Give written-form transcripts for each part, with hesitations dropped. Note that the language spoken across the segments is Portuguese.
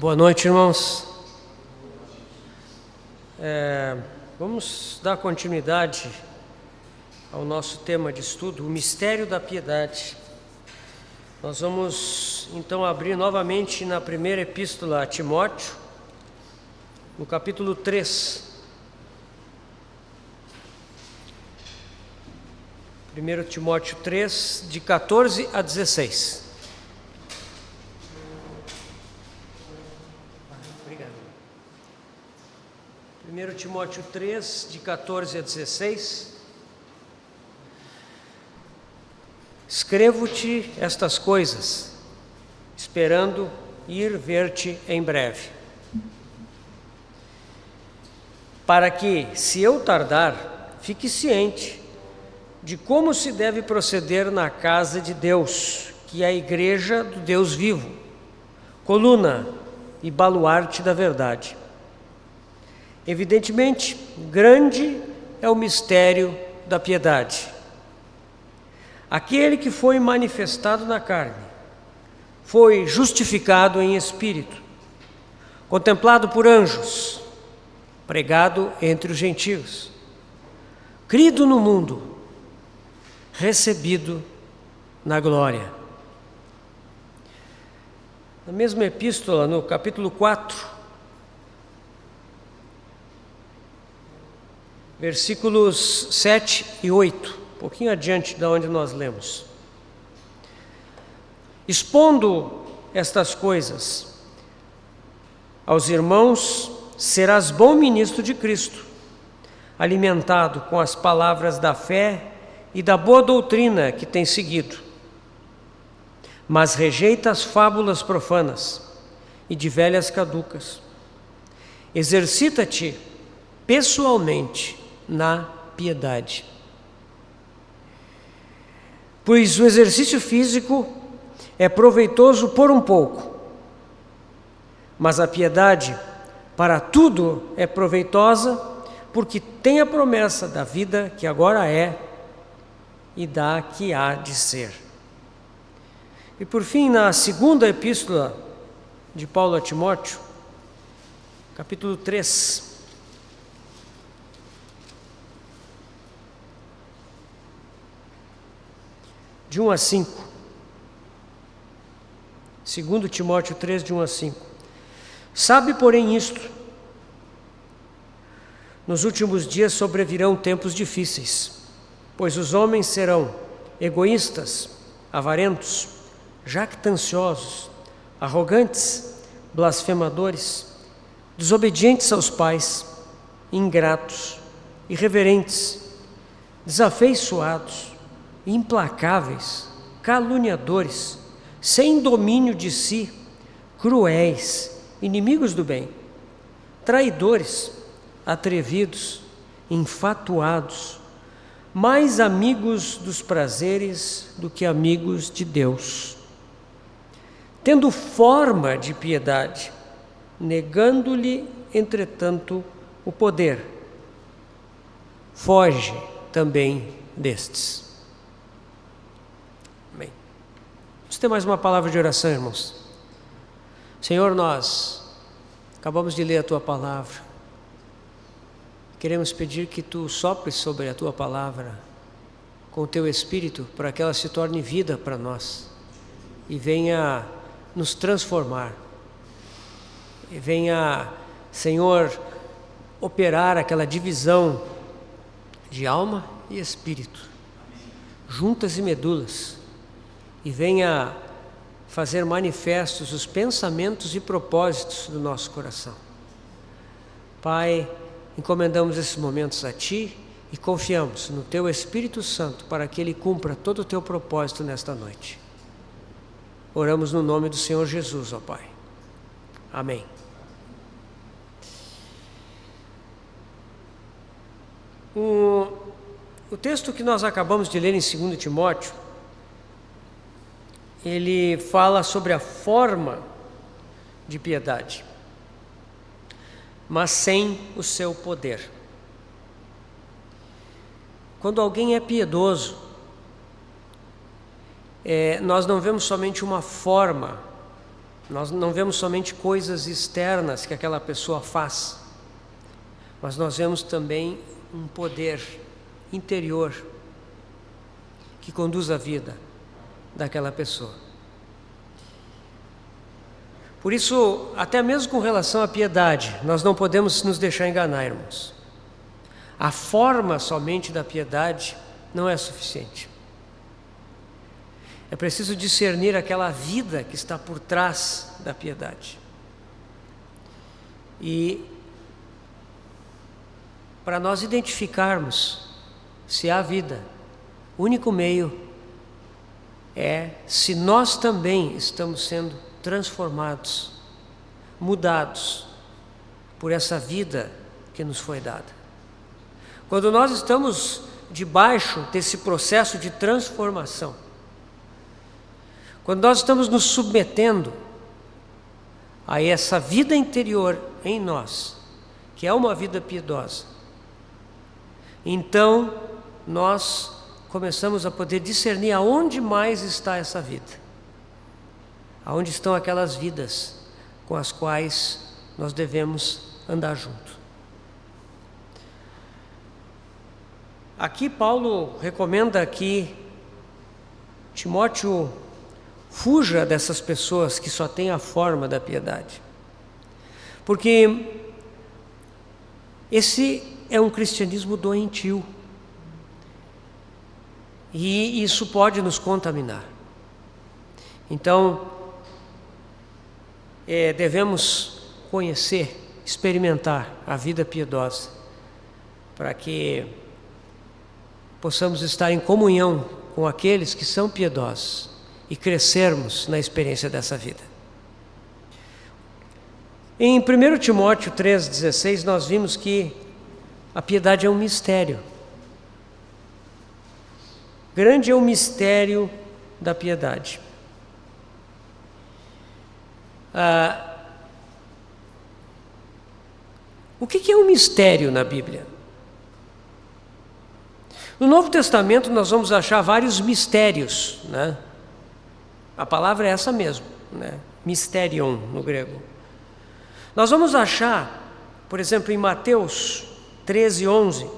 Boa noite, irmãos. Vamos dar continuidade ao nosso tema de estudo, o mistério da piedade. Nós vamos então abrir novamente na primeira epístola a Timóteo, no capítulo 3. 1 Timóteo 3, de 14 a 16. Obrigado. 1 Timóteo 3, de 14 a 16. Escrevo-te estas coisas, esperando ir ver-te em breve, para que, se eu tardar, fique ciente de como se deve proceder na casa de Deus, que é a igreja do Deus vivo, coluna e baluarte da verdade. Evidentemente, grande é o mistério da piedade. Aquele que foi manifestado na carne, foi justificado em espírito, contemplado por anjos, pregado entre os gentios, crido no mundo, recebido na glória. Na mesma epístola, no capítulo 4, versículos 7 e 8, um pouquinho adiante de onde nós lemos. Expondo estas coisas aos irmãos, serás bom ministro de Cristo, alimentado com as palavras da fé e da boa doutrina que tem seguido, mas rejeita as fábulas profanas e de velhas caducas. Exercita-te pessoalmente na piedade, pois o exercício físico é proveitoso por um pouco, mas a piedade para tudo é proveitosa, porque tem a promessa da vida que agora é e da que há de ser. E por fim, na segunda epístola de Paulo a Timóteo, capítulo 3, de 1 a 5. 2 Timóteo 3, de 1 a 5. Sabe, porém, isto: nos últimos dias sobrevirão tempos difíceis, pois os homens serão egoístas, avarentos, jactanciosos, arrogantes, blasfemadores, desobedientes aos pais, ingratos, irreverentes, desafeiçoados, implacáveis, caluniadores, sem domínio de si, cruéis, inimigos do bem, traidores, atrevidos, infatuados, mais amigos dos prazeres do que amigos de Deus, tendo forma de piedade, negando-lhe, entretanto, o poder. Foge também destes. Amém. Vamos ter mais uma palavra de oração, irmãos. Senhor, nós acabamos de ler a Tua palavra. Queremos pedir que Tu sopres sobre a Tua palavra com o Teu Espírito, para que ela se torne vida para nós e venha nos transformar. E venha, Senhor, operar aquela divisão de alma e espírito, juntas e medulas, e venha fazer manifestos os pensamentos e propósitos do nosso coração. Pai, encomendamos esses momentos a Ti e confiamos no Teu Espírito Santo para que Ele cumpra todo o Teu propósito nesta noite. Oramos no nome do Senhor Jesus, ó Pai. Amém. O texto que nós acabamos de ler em 2 Timóteo, ele fala sobre a forma de piedade, mas sem o seu poder. Quando alguém é piedoso, nós não vemos somente uma forma, Nós não vemos somente coisas externas que aquela pessoa faz, mas nós vemos também um poder interior que conduz a vida daquela pessoa. Por isso, até mesmo com relação à piedade, nós não podemos nos deixar enganar, irmãos. A forma somente da piedade não é suficiente. É preciso discernir aquela vida que está por trás da piedade. E para nós identificarmos se há vida, o único meio é se nós também estamos sendo transformados, mudados por essa vida que nos foi dada. Quando nós estamos debaixo desse processo de transformação, quando nós estamos nos submetendo a essa vida interior em nós, que é uma vida piedosa, então nós começamos a poder discernir aonde mais está essa vida, aonde estão aquelas vidas com as quais nós devemos andar junto. Aqui Paulo recomenda que Timóteo fuja dessas pessoas que só têm a forma da piedade, porque esse é um cristianismo doentio e isso pode nos contaminar. Então, devemos conhecer, experimentar a vida piedosa, para que possamos estar em comunhão com aqueles que são piedosos e crescermos na experiência dessa vida. Em 1 Timóteo 3,16 nós vimos que a piedade é um mistério. Grande é o mistério da piedade. O que é um mistério na Bíblia? No Novo Testamento nós vamos achar vários mistérios, né? A palavra é essa mesmo, né? Mysterion no grego. Nós vamos achar, por exemplo, em Mateus 13:11,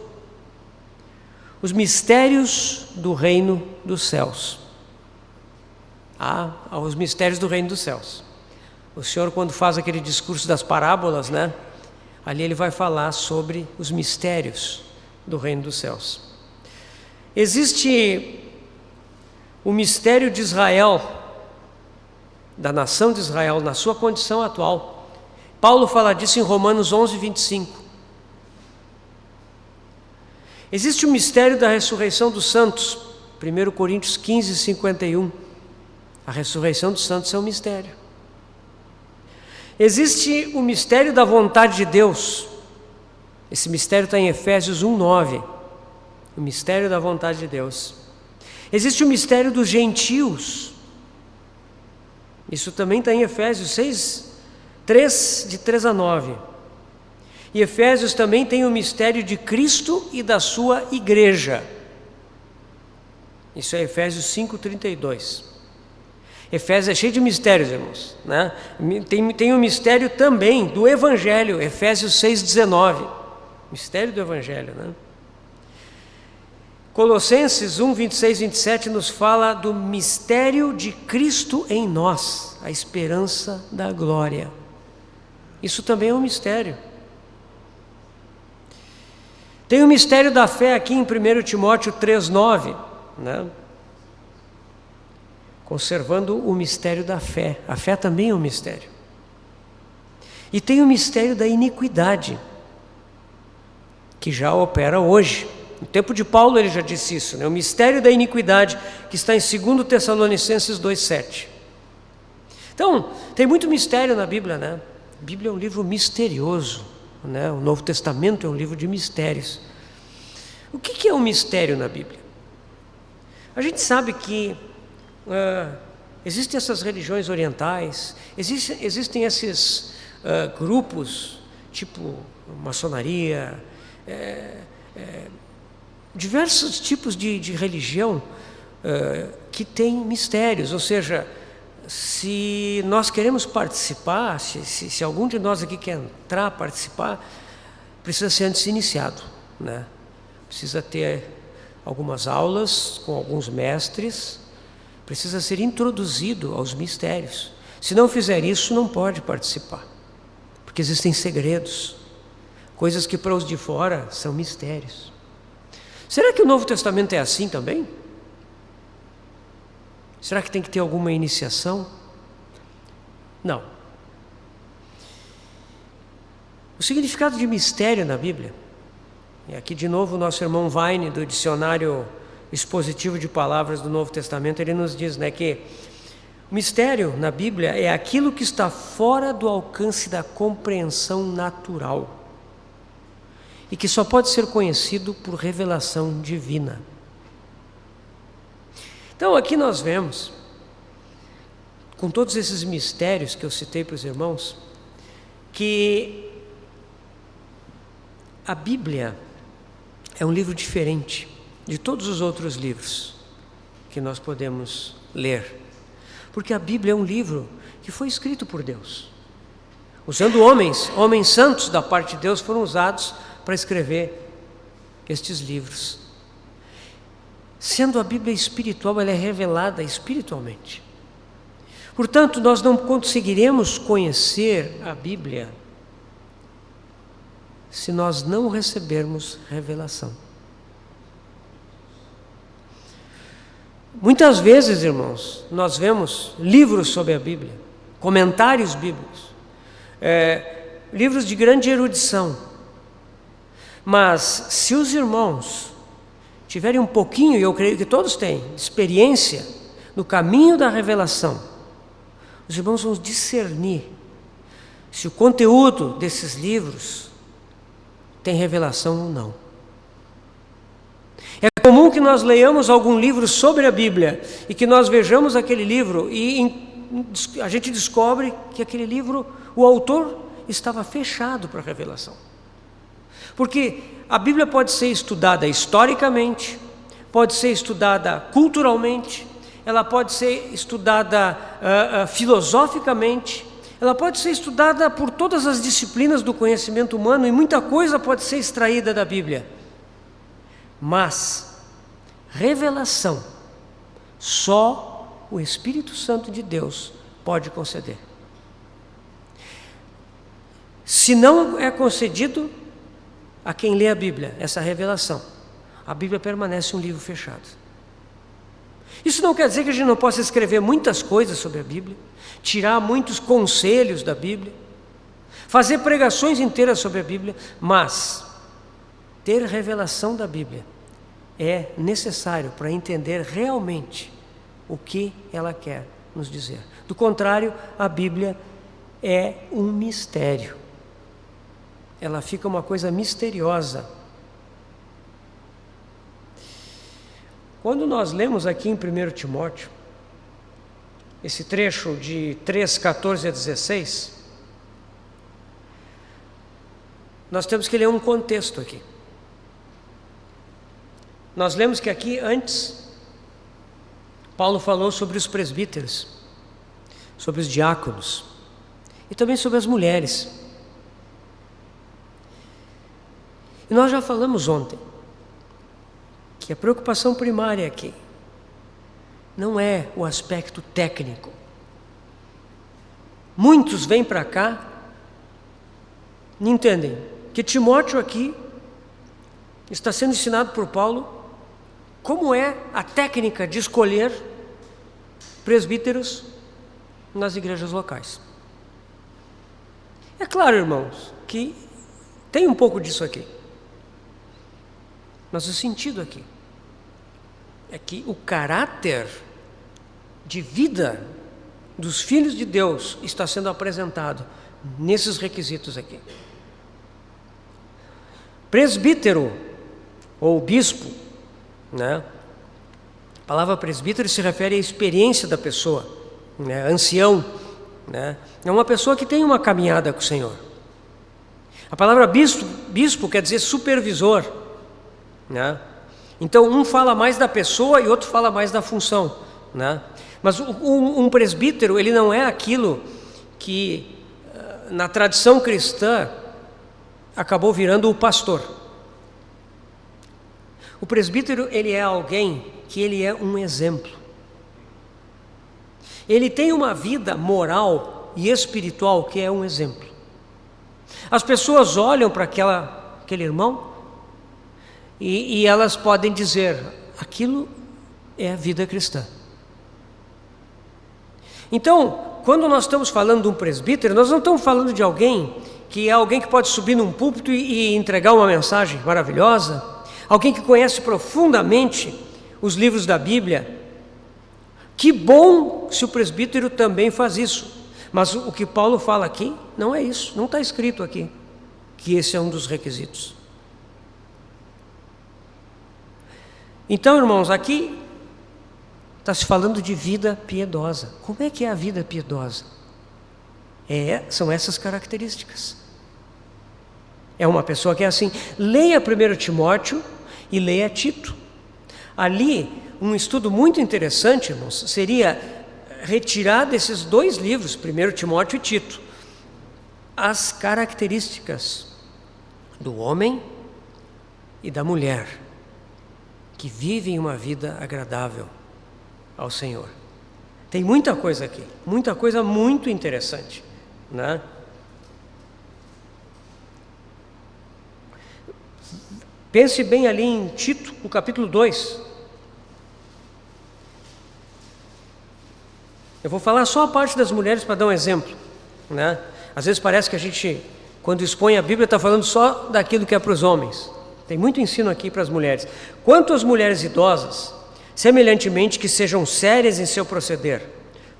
os mistérios do reino dos céus. Os mistérios do reino dos céus. O Senhor, quando faz aquele discurso das parábolas, né? Ali ele vai falar sobre os mistérios do reino dos céus. Existe o mistério de Israel, da nação de Israel, na sua condição atual. Paulo fala disso em Romanos 11:25. Existe o mistério da ressurreição dos santos, 1 Coríntios 15:51. A ressurreição dos santos é um mistério. Existe o mistério da vontade de Deus. Esse mistério está em Efésios 1:9. O mistério da vontade de Deus. Existe o mistério dos gentios. Isso também está em Efésios 6:3, de 3 a 9. E Efésios também tem o mistério de Cristo e da sua igreja. Isso é Efésios 5:32. Efésios é cheio de mistérios, irmãos, né? Tem o mistério também do Evangelho, Efésios 6:19. Mistério do Evangelho, né? Colossenses 1:26 e 27 nos fala do mistério de Cristo em nós, a esperança da glória. Isso também é um mistério. Tem o mistério da fé aqui em 1 Timóteo 3:9, né? Conservando o mistério da fé. A fé também é um mistério. E tem o mistério da iniquidade, que já opera hoje. No tempo de Paulo ele já disse isso, né? O mistério da iniquidade, que está em 2 Tessalonicenses 2:7. Então, tem muito mistério na Bíblia, né? A Bíblia é um livro misterioso, né? O Novo Testamento é um livro de mistérios. O que é um mistério na Bíblia? A gente sabe que existem essas religiões orientais, existem esses grupos, tipo maçonaria, diversos tipos de religião que tem mistérios, ou seja, se nós queremos participar, se algum de nós aqui quer entrar, participar, precisa ser antes iniciado, né? Precisa ter algumas aulas com alguns mestres, precisa ser introduzido aos mistérios. Se não fizer isso, não pode participar, porque existem segredos, coisas que para os de fora são mistérios. Será que o Novo Testamento é assim também? Será que tem que ter alguma iniciação? Não. O significado de mistério na Bíblia, e aqui de novo o nosso irmão Vine, do Dicionário Expositivo de Palavras do Novo Testamento, ele nos diz, né, que o mistério na Bíblia é aquilo que está fora do alcance da compreensão natural e que só pode ser conhecido por revelação divina. Então aqui nós vemos, com todos esses mistérios que eu citei para os irmãos, que a Bíblia é um livro diferente de todos os outros livros que nós podemos ler, porque a Bíblia é um livro que foi escrito por Deus, usando homens santos da parte de Deus foram usados para escrever estes livros. Sendo a Bíblia espiritual, ela é revelada espiritualmente. Portanto, nós não conseguiremos conhecer a Bíblia se nós não recebermos revelação. Muitas vezes, irmãos, nós vemos livros sobre a Bíblia, comentários bíblicos, livros de grande erudição, mas se os irmãos tiverem um pouquinho, e eu creio que todos têm, experiência no caminho da revelação, os irmãos vão discernir se o conteúdo desses livros tem revelação ou não. É comum que nós leiamos algum livro sobre a Bíblia e que nós vejamos aquele livro e a gente descobre que aquele livro, o autor estava fechado para a revelação. Porque a Bíblia pode ser estudada historicamente, pode ser estudada culturalmente, ela pode ser estudada filosoficamente, ela pode ser estudada por todas as disciplinas do conhecimento humano e muita coisa pode ser extraída da Bíblia. Mas revelação só o Espírito Santo de Deus pode conceder. Se não é concedido a quem lê a Bíblia essa revelação, a Bíblia permanece um livro fechado. Isso não quer dizer que a gente não possa escrever muitas coisas sobre a Bíblia, tirar muitos conselhos da Bíblia, fazer pregações inteiras sobre a Bíblia, mas ter revelação da Bíblia é necessário para entender realmente o que ela quer nos dizer. Do contrário, a Bíblia é um mistério. Ela fica uma coisa misteriosa. Quando nós lemos aqui em 1 Timóteo, esse trecho de 3:14 a 16, nós temos que ler um contexto aqui. Nós lemos que aqui antes, Paulo falou sobre os presbíteros, sobre os diáconos e também sobre as mulheres. E nós já falamos ontem que a preocupação primária aqui não é o aspecto técnico. Muitos vêm para cá e entendem que Timóteo aqui está sendo ensinado por Paulo como é a técnica de escolher presbíteros nas igrejas locais. É claro, irmãos, que tem um pouco disso aqui. Mas o sentido aqui é que o caráter de vida dos filhos de Deus está sendo apresentado nesses requisitos aqui. Presbítero ou bispo, né? A palavra presbítero se refere à experiência da pessoa, né? Ancião, né? É uma pessoa que tem uma caminhada com o Senhor. A palavra bispo quer dizer supervisor, né? Então um fala mais da pessoa e outro fala mais da função, né? Mas um presbítero, ele não é aquilo que, na tradição cristã, acabou virando o pastor. O presbítero, ele é alguém que ele é um exemplo. Ele tem uma vida moral e espiritual que é um exemplo. As pessoas olham para aquele irmão e elas podem dizer, aquilo é a vida cristã. Então, quando nós estamos falando de um presbítero, nós não estamos falando de alguém que é alguém que pode subir num púlpito e entregar uma mensagem maravilhosa, alguém que conhece profundamente os livros da Bíblia. Que bom se o presbítero também faz isso, mas o que Paulo fala aqui não é isso, não está escrito aqui que esse é um dos requisitos. Então, irmãos, aqui está se falando de vida piedosa. Como é que é a vida piedosa? São essas características. É uma pessoa que é assim. Leia 1 Timóteo e leia Tito. Ali, um estudo muito interessante, irmãos, seria retirar desses dois livros, 1 Timóteo e Tito, as características do homem e da mulher que vivem uma vida agradável ao Senhor. Tem muita coisa aqui, muita coisa muito interessante, né? Pense bem ali em Tito, no capítulo 2. Eu vou falar só a parte das mulheres para dar um exemplo, né? Às vezes parece que a gente, quando expõe a Bíblia, está falando só daquilo que é para os homens. Tem muito ensino aqui para as mulheres. Quanto às mulheres idosas, semelhantemente que sejam sérias em seu proceder,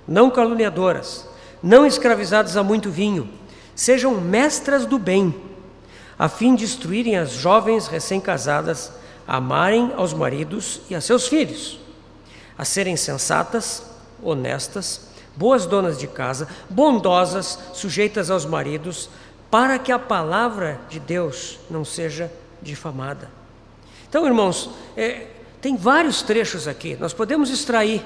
não caluniadoras, não escravizadas a muito vinho, sejam mestras do bem, a fim de instruírem as jovens recém-casadas a amarem aos maridos e a seus filhos, a serem sensatas, honestas, boas donas de casa, bondosas, sujeitas aos maridos, para que a palavra de Deus não seja difamada. Então, irmãos, tem vários trechos aqui, nós podemos extrair,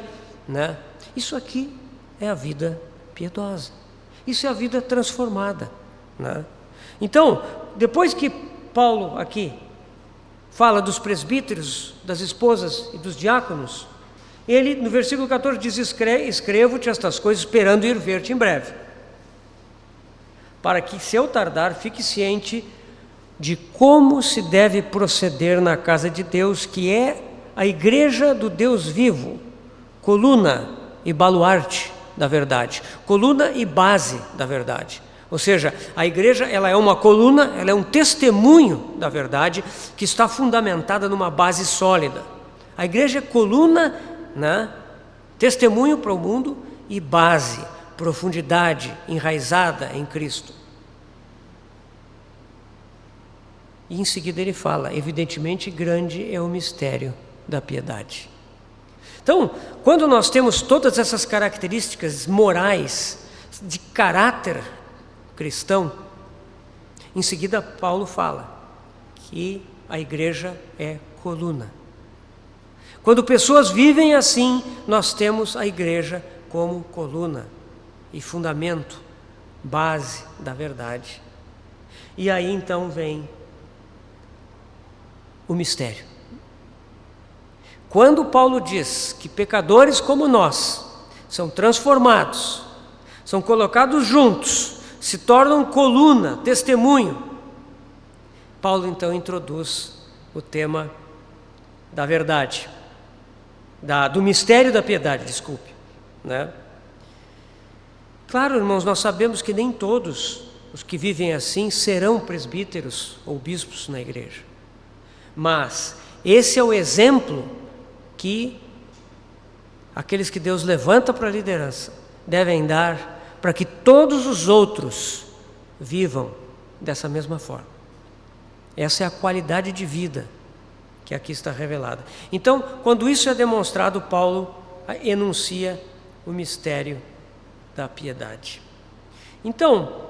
né? Isso aqui é a vida piedosa, isso é a vida transformada, né? Então, depois que Paulo aqui fala dos presbíteros, das esposas e dos diáconos, ele no versículo 14 diz, escrevo-te estas coisas esperando ir ver-te em breve, para que se eu tardar, fique ciente de como se deve proceder na casa de Deus, que é a igreja do Deus vivo, coluna e baluarte da verdade, coluna e base da verdade. Ou seja, a igreja, ela é uma coluna, ela é um testemunho da verdade que está fundamentada numa base sólida. A igreja é coluna, né? Testemunho para o mundo e base, profundidade, enraizada em Cristo. E em seguida ele fala, evidentemente grande é o mistério da piedade. Então, quando nós temos todas essas características morais, de caráter cristão, em seguida Paulo fala que a igreja é coluna. Quando pessoas vivem assim, nós temos a igreja como coluna e fundamento, base da verdade. E aí então vem o mistério. Quando Paulo diz que pecadores como nós são transformados, são colocados juntos, se tornam coluna, testemunho, Paulo então introduz o tema da verdade, do mistério da piedade, desculpe, né? Claro, irmãos, nós sabemos que nem todos os que vivem assim serão presbíteros ou bispos na igreja, mas esse é o exemplo que aqueles que Deus levanta para a liderança devem dar para que todos os outros vivam dessa mesma forma. Essa é a qualidade de vida que aqui está revelada. Então, quando isso é demonstrado, Paulo enuncia o mistério da piedade. Então,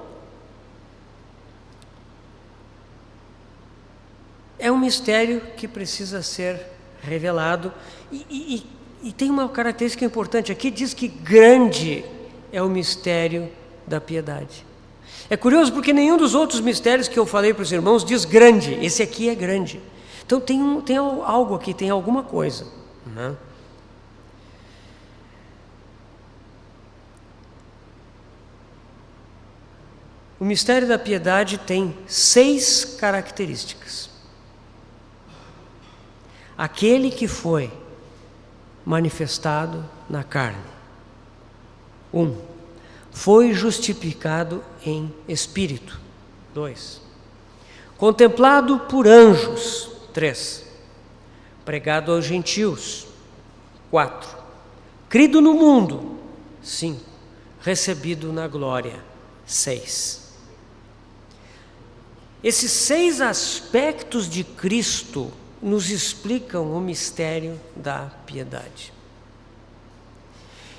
é um mistério que precisa ser revelado e E tem uma característica importante aqui, diz que grande é o mistério da piedade. É curioso porque nenhum dos outros mistérios que eu falei para os irmãos diz grande, esse aqui é grande. Então tem algo aqui, tem alguma coisa, né? O mistério da piedade tem 6 características. Aquele que foi manifestado na carne. 1. Foi justificado em espírito. 2. Contemplado por anjos. 3. Pregado aos gentios. 4. Crido no mundo. 5. Recebido na glória. 6. Esses 6 aspectos de Cristo nos explicam o mistério da piedade.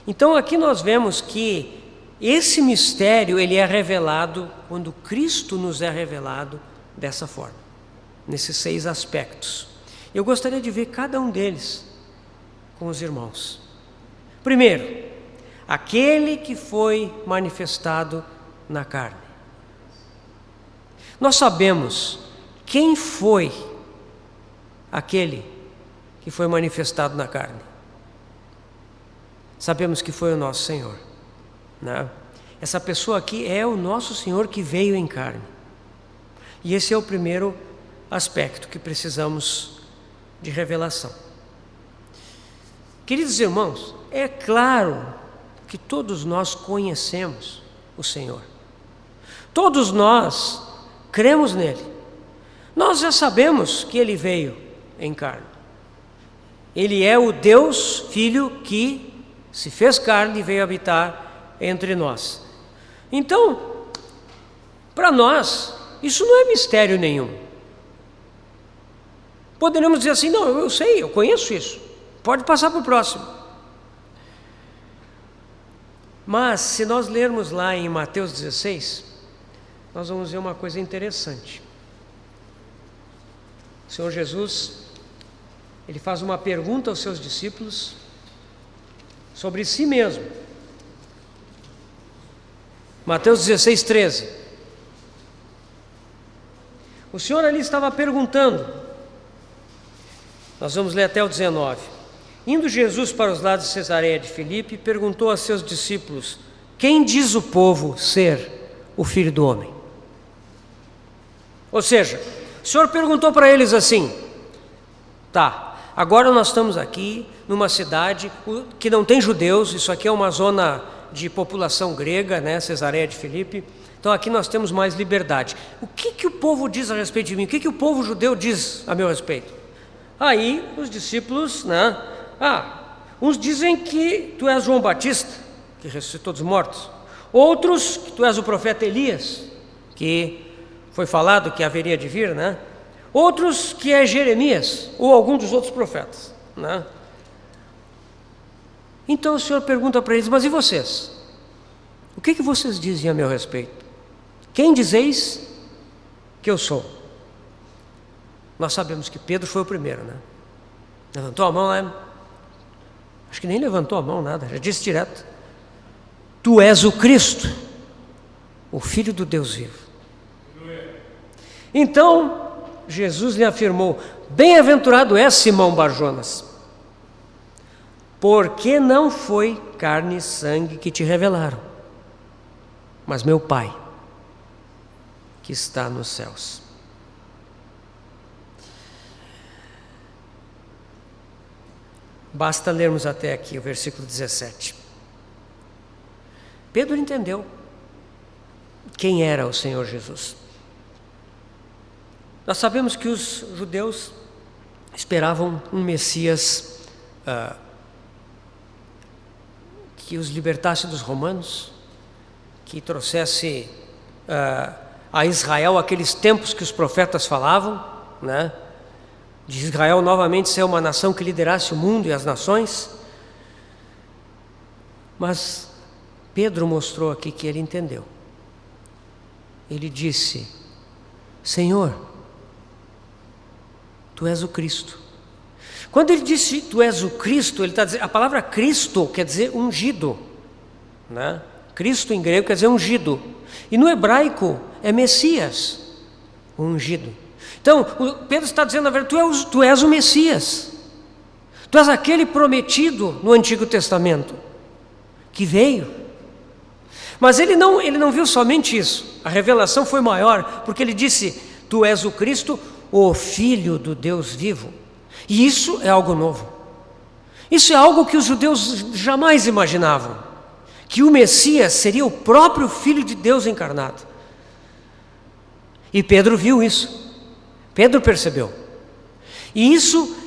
Então aqui nós vemos que esse mistério ele é revelado quando Cristo nos é revelado dessa forma, nesses 6 aspectos. Eu gostaria de ver cada um deles com os irmãos. Primeiro, aquele que foi manifestado na carne. Nós sabemos quem foi aquele que foi manifestado na carne. Sabemos que foi o nosso Senhor, né? Essa pessoa aqui é o nosso Senhor que veio em carne. E esse é o primeiro aspecto que precisamos de revelação. Queridos irmãos, é claro que todos nós conhecemos o Senhor. Todos nós cremos nele. Nós já sabemos que ele veio em carne. Ele é o Deus Filho que se fez carne e veio habitar entre nós. Então, para nós, isso não é mistério nenhum. Poderíamos dizer assim, não, eu sei, eu conheço isso. Pode passar para o próximo. Mas, se nós lermos lá em Mateus 16, nós vamos ver uma coisa interessante. O Senhor Jesus, ele faz uma pergunta aos seus discípulos sobre si mesmo. Mateus 16, 13. O Senhor ali estava perguntando, nós vamos ler até o 19. Indo Jesus para os lados de Cesareia de Filipe, perguntou a seus discípulos: quem diz o povo ser o Filho do Homem? Ou seja, o Senhor perguntou para eles assim: tá, agora nós estamos aqui numa cidade que não tem judeus, isso aqui é uma zona de população grega, né, Cesareia de Filipe, então aqui nós temos mais liberdade. O que o povo diz a respeito de mim? O que o povo judeu diz a meu respeito? Aí os discípulos, né, uns dizem que tu és João Batista, que ressuscitou dos mortos, outros que tu és o profeta Elias, que foi falado que haveria de vir, né? Outros que é Jeremias ou algum dos outros profetas, né? Então o Senhor pergunta para eles: mas e vocês? O que vocês dizem a meu respeito? Quem dizeis que eu sou? Nós sabemos que Pedro foi o primeiro, né? Levantou a mão, né? Acho que nem levantou a mão, nada, já disse direto: tu és o Cristo, o Filho do Deus vivo. Então Jesus lhe afirmou: bem-aventurado és, Simão Barjonas, porque não foi carne e sangue que te revelaram, mas meu Pai que está nos céus. Basta lermos até aqui o versículo 17. Pedro entendeu quem era o Senhor Jesus. Nós sabemos que os judeus esperavam um Messias que os libertasse dos romanos, que trouxesse a Israel aqueles tempos que os profetas falavam, né? De Israel novamente ser uma nação que liderasse o mundo e as nações. Mas Pedro mostrou aqui que ele entendeu. Ele disse: Senhor, tu és o Cristo. Quando ele disse tu és o Cristo, ele está dizendo, a palavra Cristo quer dizer ungido, né? Cristo em grego quer dizer ungido, e no hebraico é Messias, o ungido. Então Pedro está dizendo, na verdade, tu és o Messias, tu és aquele prometido no Antigo Testamento, que veio. Mas ele não viu somente isso, a revelação foi maior, porque ele disse, tu és o Cristo, o Filho do Deus vivo. E isso é algo novo. Isso é algo que os judeus jamais imaginavam, que o Messias seria o próprio Filho de Deus encarnado. E Pedro viu isso, Pedro percebeu. E isso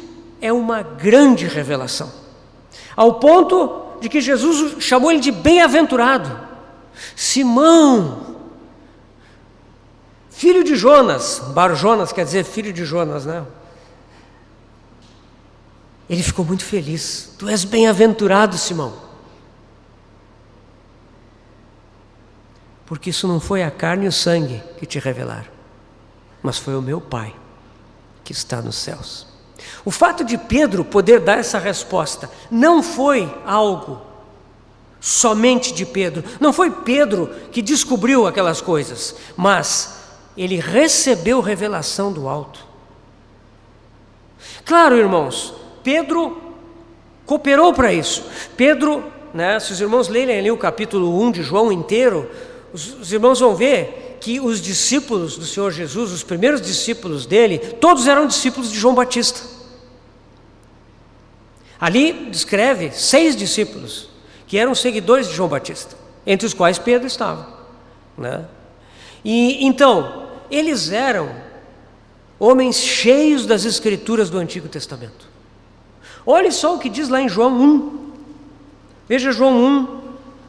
é uma grande revelação, ao ponto de que Jesus chamou ele de bem-aventurado. Simão, filho de Jonas, Bar-Jonas quer dizer filho de Jonas, né? Ele ficou muito feliz. Tu és bem-aventurado, Simão. Porque isso não foi a carne e o sangue que te revelaram, mas foi o meu Pai que está nos céus. O fato de Pedro poder dar essa resposta não foi algo somente de Pedro. Não foi Pedro que descobriu aquelas coisas, mas ele recebeu revelação do alto. Claro, irmãos, Pedro cooperou para isso. Pedro, né, se os irmãos lerem ali o capítulo 1 de João inteiro, os irmãos vão ver que os discípulos do Senhor Jesus, os primeiros discípulos dele, todos eram discípulos de João Batista. Ali descreve 6 discípulos que eram seguidores de João Batista, entre os quais Pedro estava, né? E então, eles eram homens cheios das Escrituras do Antigo Testamento. Olhe só o que diz lá em João 1. Veja João 1,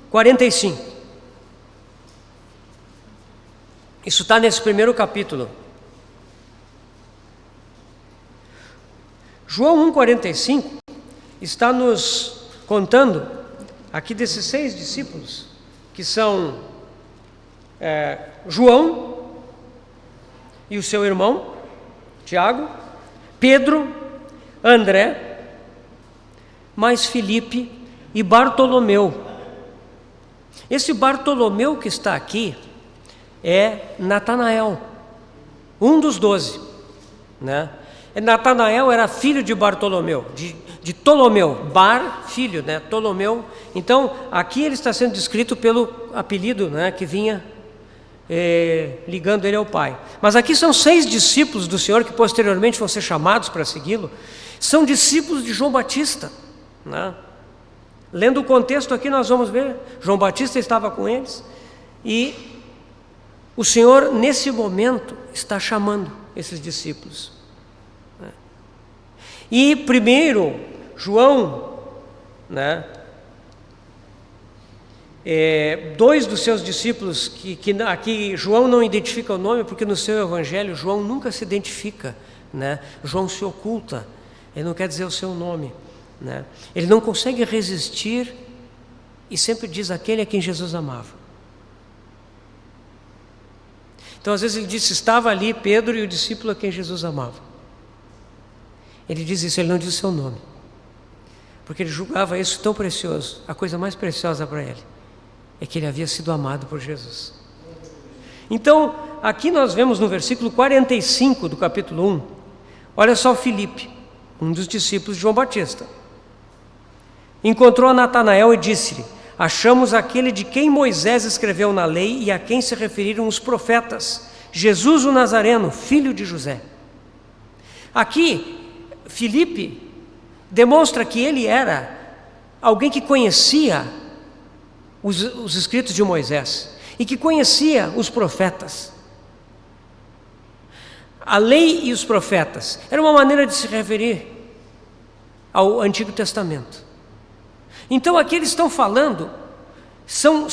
45. Isso está nesse primeiro capítulo. João 1, 45 está nos contando aqui desses 6 discípulos, que são João e o seu irmão, Tiago, Pedro, André, mais Filipe e Bartolomeu. Esse Bartolomeu que está aqui é Natanael, um dos 12, né? Natanael era filho de Bartolomeu, de Ptolomeu, Bar, filho, né? Ptolomeu. Então, aqui ele está sendo descrito pelo apelido, né, que vinha ligando ele ao Pai. Mas aqui são 6 discípulos do Senhor que posteriormente vão ser chamados para segui-lo. São discípulos de João Batista, né? Lendo o contexto aqui nós vamos ver, João Batista estava com eles e o Senhor nesse momento está chamando esses discípulos, né? E primeiro João, né, 2 dos seus discípulos, que aqui João não identifica o nome, porque no seu evangelho João nunca se identifica, né? João se oculta, ele não quer dizer o seu nome, né? Ele não consegue resistir e sempre diz aquele a quem Jesus amava. Então às vezes ele disse, estava ali Pedro e o discípulo a quem Jesus amava. Ele diz isso, ele não diz o seu nome, porque ele julgava isso tão precioso. A coisa mais preciosa para ele é que ele havia sido amado por Jesus. Então aqui nós vemos no versículo 45 do capítulo 1, olha só, Filipe, um dos discípulos de João Batista, encontrou a Natanael e disse-lhe, achamos aquele de quem Moisés escreveu na lei e a quem se referiram os profetas, Jesus o Nazareno, filho de José. Aqui Filipe demonstra que ele era alguém que conhecia os escritos de Moisés e que conhecia os profetas. A lei e os profetas era uma maneira de se referir ao Antigo Testamento. Então aqui eles estão falando, são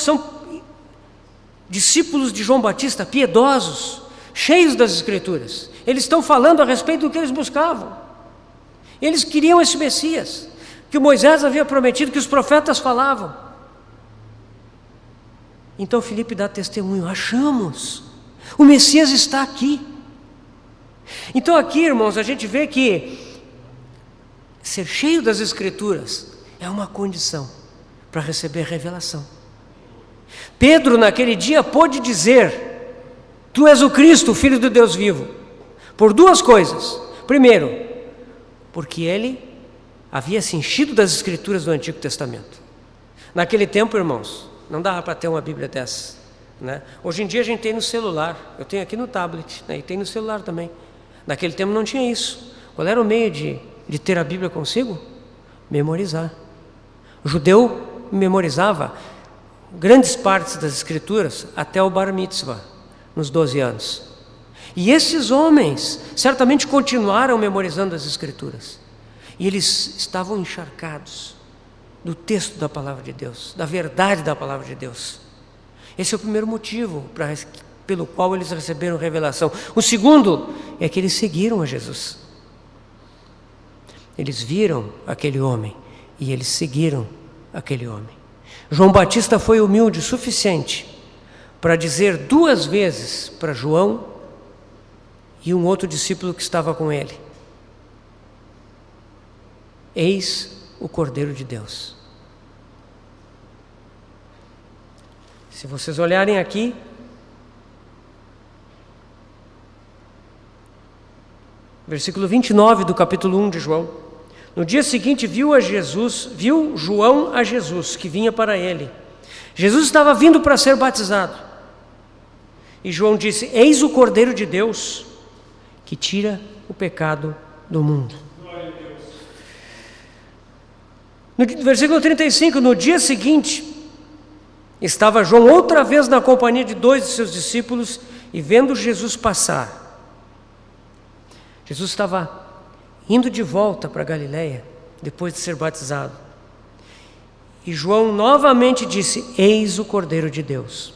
discípulos de João Batista, piedosos, cheios das Escrituras. Eles estão falando a respeito do que eles buscavam. Eles queriam esse Messias, que Moisés havia prometido, que os profetas falavam. Então Filipe dá testemunho, achamos, o Messias está aqui. Então aqui, irmãos, a gente vê que ser cheio das Escrituras é uma condição para receber revelação. Pedro, naquele dia, pôde dizer: tu és o Cristo, o Filho do Deus vivo, por duas coisas. Primeiro, porque ele havia se enchido das Escrituras do Antigo Testamento. Naquele tempo, irmãos, não dava para ter uma Bíblia dessa, né? Hoje em dia a gente tem no celular, eu tenho aqui no tablet, né? E tem no celular também. Naquele tempo não tinha isso. Qual era o meio de ter a Bíblia consigo? Memorizar. O judeu memorizava grandes partes das Escrituras até o Bar Mitzvah, nos 12 anos. E esses homens certamente continuaram memorizando as Escrituras. E eles estavam encharcados do texto da Palavra de Deus, da verdade da Palavra de Deus. Esse é o primeiro motivo pelo qual eles receberam revelação. O segundo é que eles seguiram a Jesus. Eles viram aquele homem e eles seguiram aquele homem. João Batista foi humilde o suficiente para dizer 2 vezes para João e um outro discípulo que estava com ele: eis o Cordeiro de Deus. Se vocês olharem aqui, versículo 29 do capítulo 1 de João. No dia seguinte viu João a Jesus, que vinha para ele. Jesus estava vindo para ser batizado. E João disse: eis o Cordeiro de Deus, que tira o pecado do mundo. No versículo 35, no dia seguinte, estava João outra vez na companhia de 2 de seus discípulos, e vendo Jesus passar, Jesus estava indo de volta para Galiléia, depois de ser batizado. E João novamente disse: eis o Cordeiro de Deus.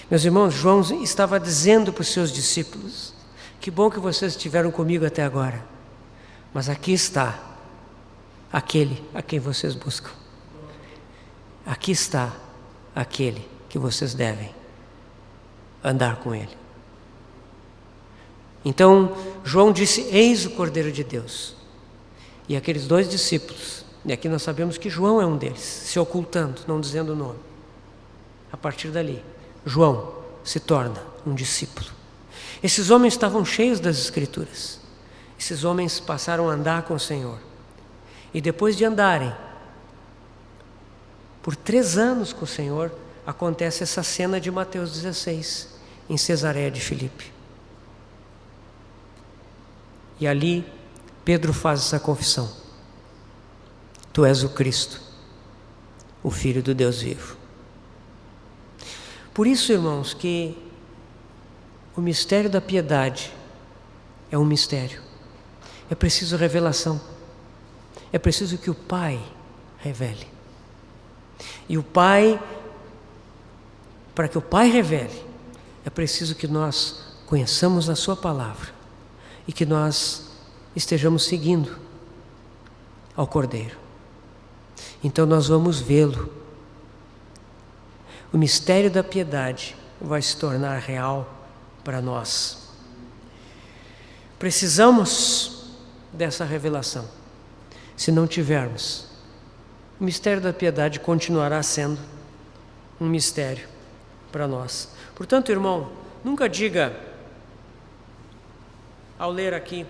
Meus irmãos, João estava dizendo para os seus discípulos: que bom que vocês estiveram comigo até agora, mas aqui está aquele a quem vocês buscam. Aqui está aquele que vocês devem andar com ele. Então, João disse: eis o Cordeiro de Deus. E aqueles 2 discípulos, e aqui nós sabemos que João é um deles, se ocultando, não dizendo o nome. A partir dali, João se torna um discípulo. Esses homens estavam cheios das Escrituras. Esses homens passaram a andar com o Senhor. E depois de andarem por 3 anos com o Senhor, acontece essa cena de Mateus 16, em Cesareia de Filipe. E ali, Pedro faz essa confissão: tu és o Cristo, o Filho do Deus vivo. Por isso, irmãos, que o mistério da piedade é um mistério. É preciso revelação. É preciso que o Pai revele. E o Pai, para que o Pai revele, é preciso que nós conheçamos a Sua Palavra e que nós estejamos seguindo ao Cordeiro. Então nós vamos vê-lo. O mistério da piedade vai se tornar real para nós. Precisamos dessa revelação. Se não tivermos, o mistério da piedade continuará sendo um mistério para nós. Portanto, irmão, nunca diga, ao ler aqui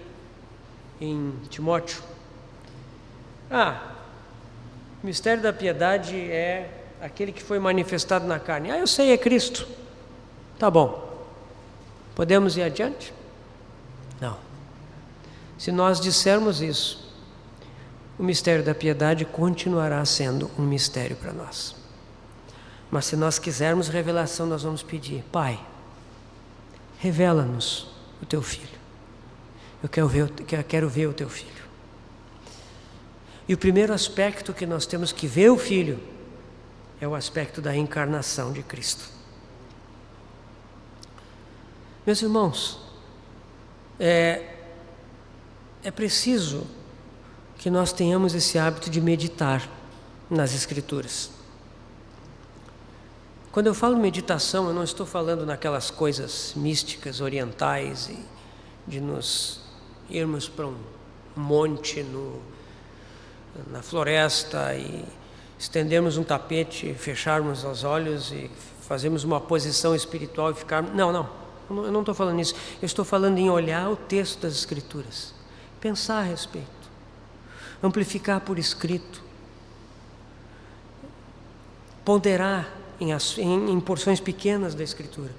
em Timóteo: o mistério da piedade é aquele que foi manifestado na carne. Eu sei, é Cristo. Tá bom. Podemos ir adiante? Não. Se nós dissermos isso, o mistério da piedade continuará sendo um mistério para nós. Mas se nós quisermos revelação, nós vamos pedir: Pai, revela-nos o Teu Filho. Eu quero ver o Teu Filho. E o primeiro aspecto que nós temos que ver o Filho é o aspecto da encarnação de Cristo. Meus irmãos, é preciso que nós tenhamos esse hábito de meditar nas Escrituras. Quando eu falo meditação, eu não estou falando naquelas coisas místicas, orientais, e de nos irmos para um monte na floresta e estendermos um tapete, fecharmos os olhos e fazermos uma posição espiritual e ficarmos... Não, eu não estou falando isso. Eu estou falando em olhar o texto das Escrituras, pensar a respeito, amplificar por escrito, ponderar em porções pequenas da Escritura.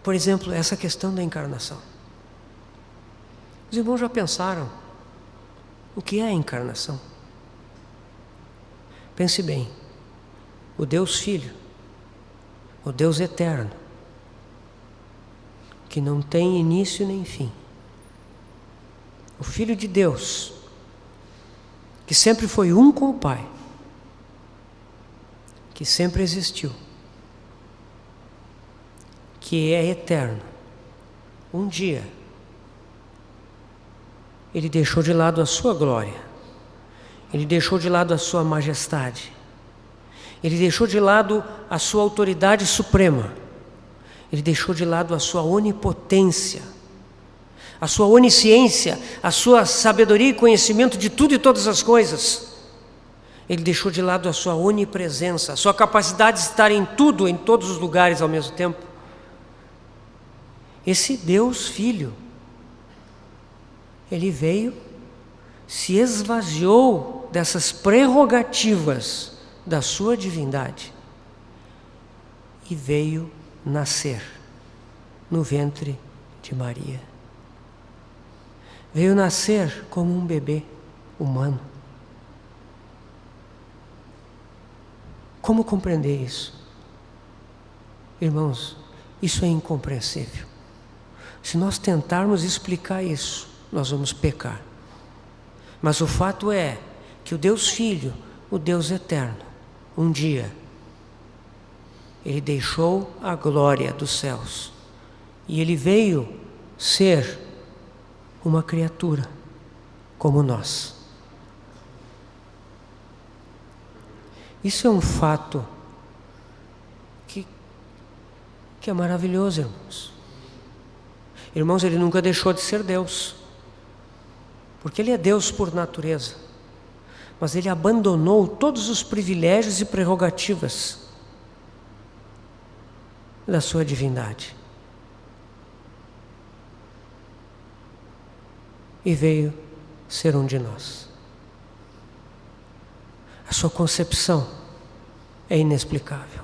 Por exemplo, essa questão da encarnação. Os irmãos já pensaram o que é a encarnação? Pense bem, o Deus Filho, o Deus eterno, que não tem início nem fim, o Filho de Deus, que sempre foi um com o Pai, que sempre existiu, que é eterno. Um dia, Ele deixou de lado a sua glória, Ele deixou de lado a sua majestade, Ele deixou de lado a sua autoridade suprema, Ele deixou de lado a sua onipotência, a sua onisciência, a sua sabedoria e conhecimento de tudo e todas as coisas. Ele deixou de lado a sua onipresença, a sua capacidade de estar em tudo, em todos os lugares ao mesmo tempo. Esse Deus Filho, Ele veio, se esvaziou dessas prerrogativas da sua divindade e veio nascer no ventre de Maria. Veio nascer como um bebê humano. Como compreender isso? Irmãos, isso é incompreensível. Se nós tentarmos explicar isso, nós vamos pecar. Mas o fato é que o Deus Filho, o Deus eterno, um dia, Ele deixou a glória dos céus e Ele veio ser uma criatura como nós. Isso é um fato que é maravilhoso, irmãos. Irmãos, Ele nunca deixou de ser Deus, porque Ele é Deus por natureza, mas Ele abandonou todos os privilégios e prerrogativas da sua divindade e veio ser um de nós. A sua concepção é inexplicável.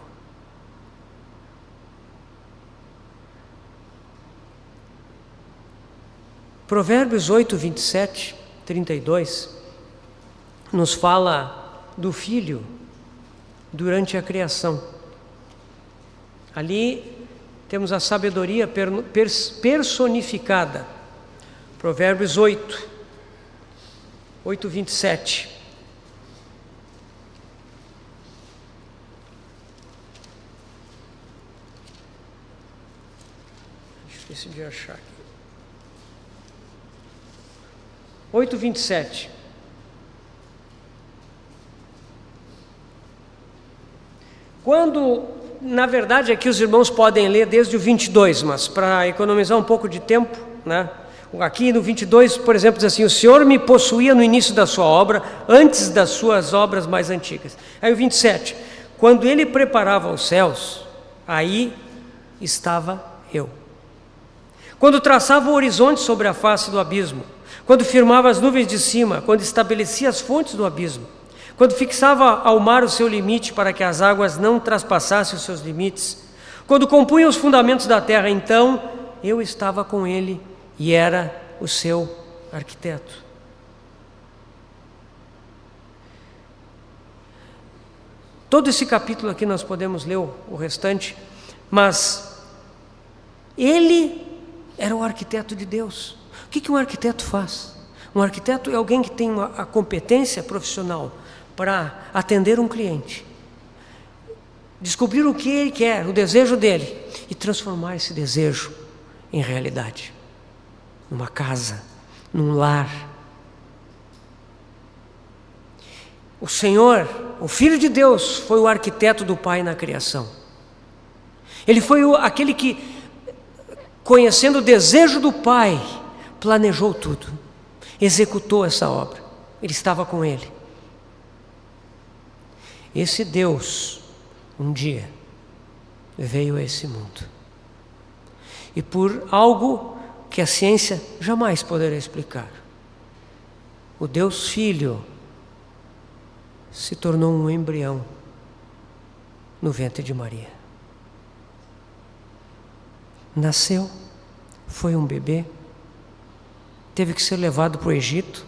Provérbios 8, 27, 32 nos fala do Filho durante a criação. Ali temos a sabedoria personificada. Provérbios 8, 27. Difícil de achar aqui. 8, 27. Quando, na verdade, aqui os irmãos podem ler desde o 22, mas para economizar um pouco de tempo, né? Aqui no 22, por exemplo, diz assim: o Senhor me possuía no início da sua obra, antes das suas obras mais antigas. Aí o 27, quando Ele preparava os céus, aí estava eu. Quando traçava o horizonte sobre a face do abismo, quando firmava as nuvens de cima, quando estabelecia as fontes do abismo, quando fixava ao mar o seu limite para que as águas não traspassassem os seus limites, quando compunha os fundamentos da terra, então eu estava com Ele e era o seu arquiteto. Todo esse capítulo aqui nós podemos ler o restante, mas Ele era o arquiteto de Deus. O que um arquiteto faz? Um arquiteto é alguém que tem a competência profissional para atender um cliente, descobrir o que ele quer, o desejo dele, e transformar esse desejo em realidade, numa casa, num lar. O Senhor, o Filho de Deus, foi o arquiteto do Pai na criação. Ele foi aquele que, conhecendo o desejo do Pai, planejou tudo, executou essa obra. Ele estava com ele. Esse Deus, um dia, veio a esse mundo. E por algo que a ciência jamais poderá explicar, o Deus Filho se tornou um embrião no ventre de Maria. Nasceu, foi um bebê, teve que ser levado para o Egito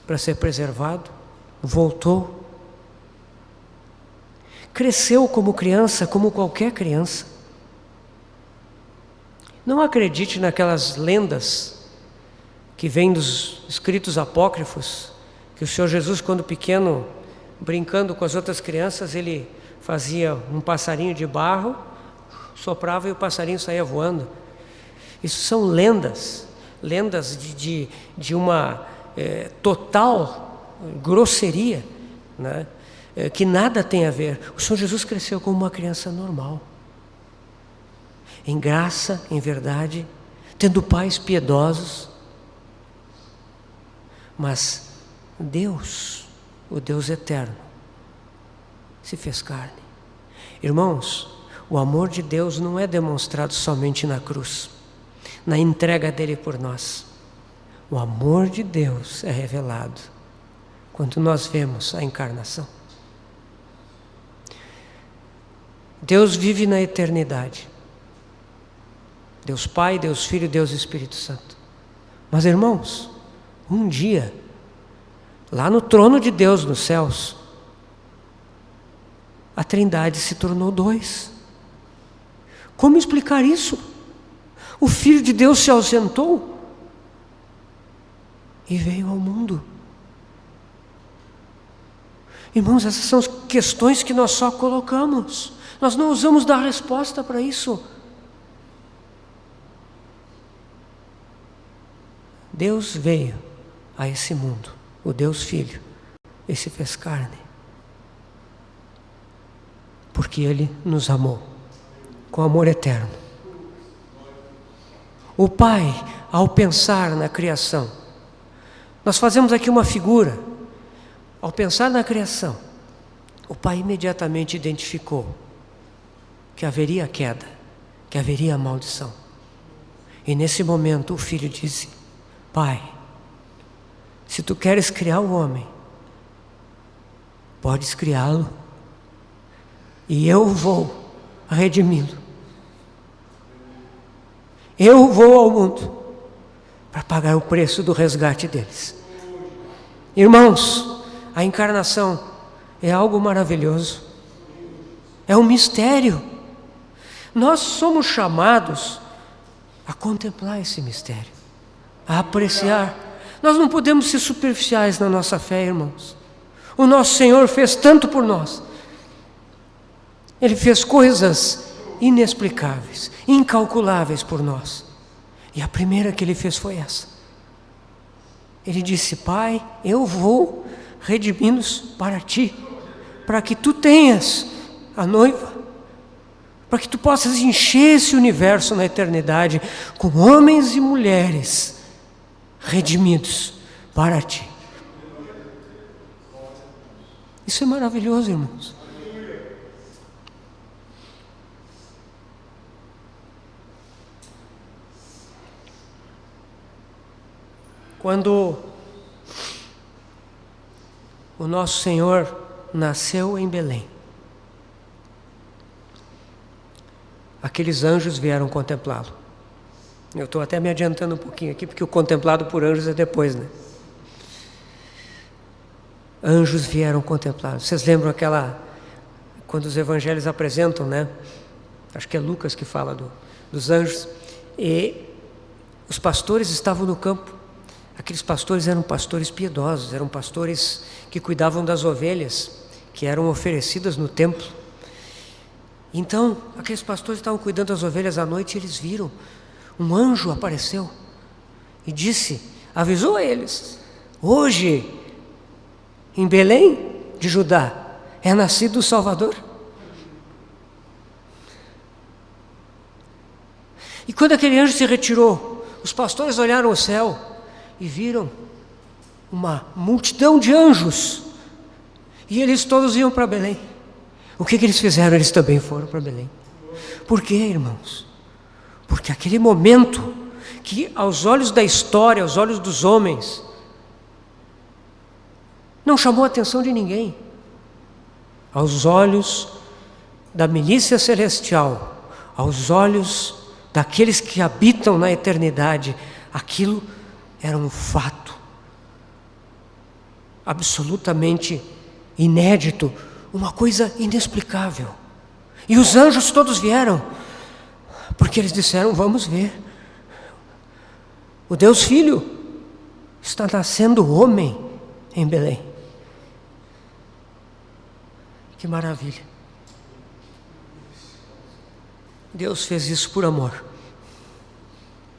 para ser preservado, voltou, cresceu como criança, como qualquer criança. Não acredite naquelas lendas que vêm dos escritos apócrifos, que o Senhor Jesus, quando pequeno, brincando com as outras crianças, ele fazia um passarinho de barro, soprava e o passarinho saía voando. Isso são lendas de uma total grosseria, né? Que nada tem a ver. O Senhor Jesus cresceu como uma criança normal, em graça, em verdade, tendo pais piedosos. Mas Deus, o Deus eterno, se fez carne. Irmãos, o amor de Deus não é demonstrado somente na cruz, na entrega dele por nós. O amor de Deus é revelado quando nós vemos a encarnação. Deus vive na eternidade. Deus Pai, Deus Filho, Deus Espírito Santo. Mas, irmãos, um dia, lá no trono de Deus nos céus, a Trindade se tornou dois. Como explicar isso? O Filho de Deus se ausentou e veio ao mundo. Irmãos, essas são questões que nós só colocamos. Nós não usamos dar resposta para isso. Deus veio a esse mundo, o Deus Filho, e se fez carne, porque Ele nos amou com amor eterno. O Pai, ao pensar na criação, nós fazemos aqui uma figura, ao pensar na criação, o Pai imediatamente identificou que haveria queda, que haveria maldição. E nesse momento o Filho disse: Pai, se tu queres criar o homem, podes criá-lo, e eu vou redimi-lo. Eu vou ao mundo para pagar o preço do resgate deles. Irmãos, a encarnação é algo maravilhoso, é um mistério. Nós somos chamados a contemplar esse mistério, a apreciar. Nós não podemos ser superficiais na nossa fé, irmãos. O nosso Senhor fez tanto por nós. Ele fez coisas inexplicáveis, incalculáveis por nós. E a primeira que Ele fez foi essa. Ele disse: Pai, eu vou redimi-los para Ti, para que Tu tenhas a noiva, para que Tu possas encher esse universo na eternidade com homens e mulheres redimidos para Ti. Isso é maravilhoso, irmãos. Quando o nosso Senhor nasceu em Belém, aqueles anjos vieram contemplá-lo. Eu estou até me adiantando um pouquinho aqui, porque o contemplado por anjos é depois, né? Anjos vieram contemplá-lo. Vocês lembram quando os evangelhos apresentam, né? Acho que é Lucas que fala dos anjos. E os pastores estavam no campo. Aqueles pastores eram pastores piedosos, eram pastores que cuidavam das ovelhas que eram oferecidas no templo. Então, aqueles pastores estavam cuidando das ovelhas à noite e eles viram, um anjo apareceu e avisou a eles: hoje, em Belém de Judá, é nascido o Salvador. E quando aquele anjo se retirou, os pastores olharam o céu e viram uma multidão de anjos, e eles todos iam para Belém. O que eles fizeram? Eles também foram para Belém. Por quê, irmãos? Porque aquele momento que aos olhos da história, aos olhos dos homens, não chamou a atenção de ninguém. Aos olhos da milícia celestial, aos olhos daqueles que habitam na eternidade, aquilo era um fato absolutamente inédito, uma coisa inexplicável. E os anjos todos vieram, porque eles disseram: vamos ver, o Deus Filho está nascendo homem em Belém. Que maravilha! Deus fez isso por amor,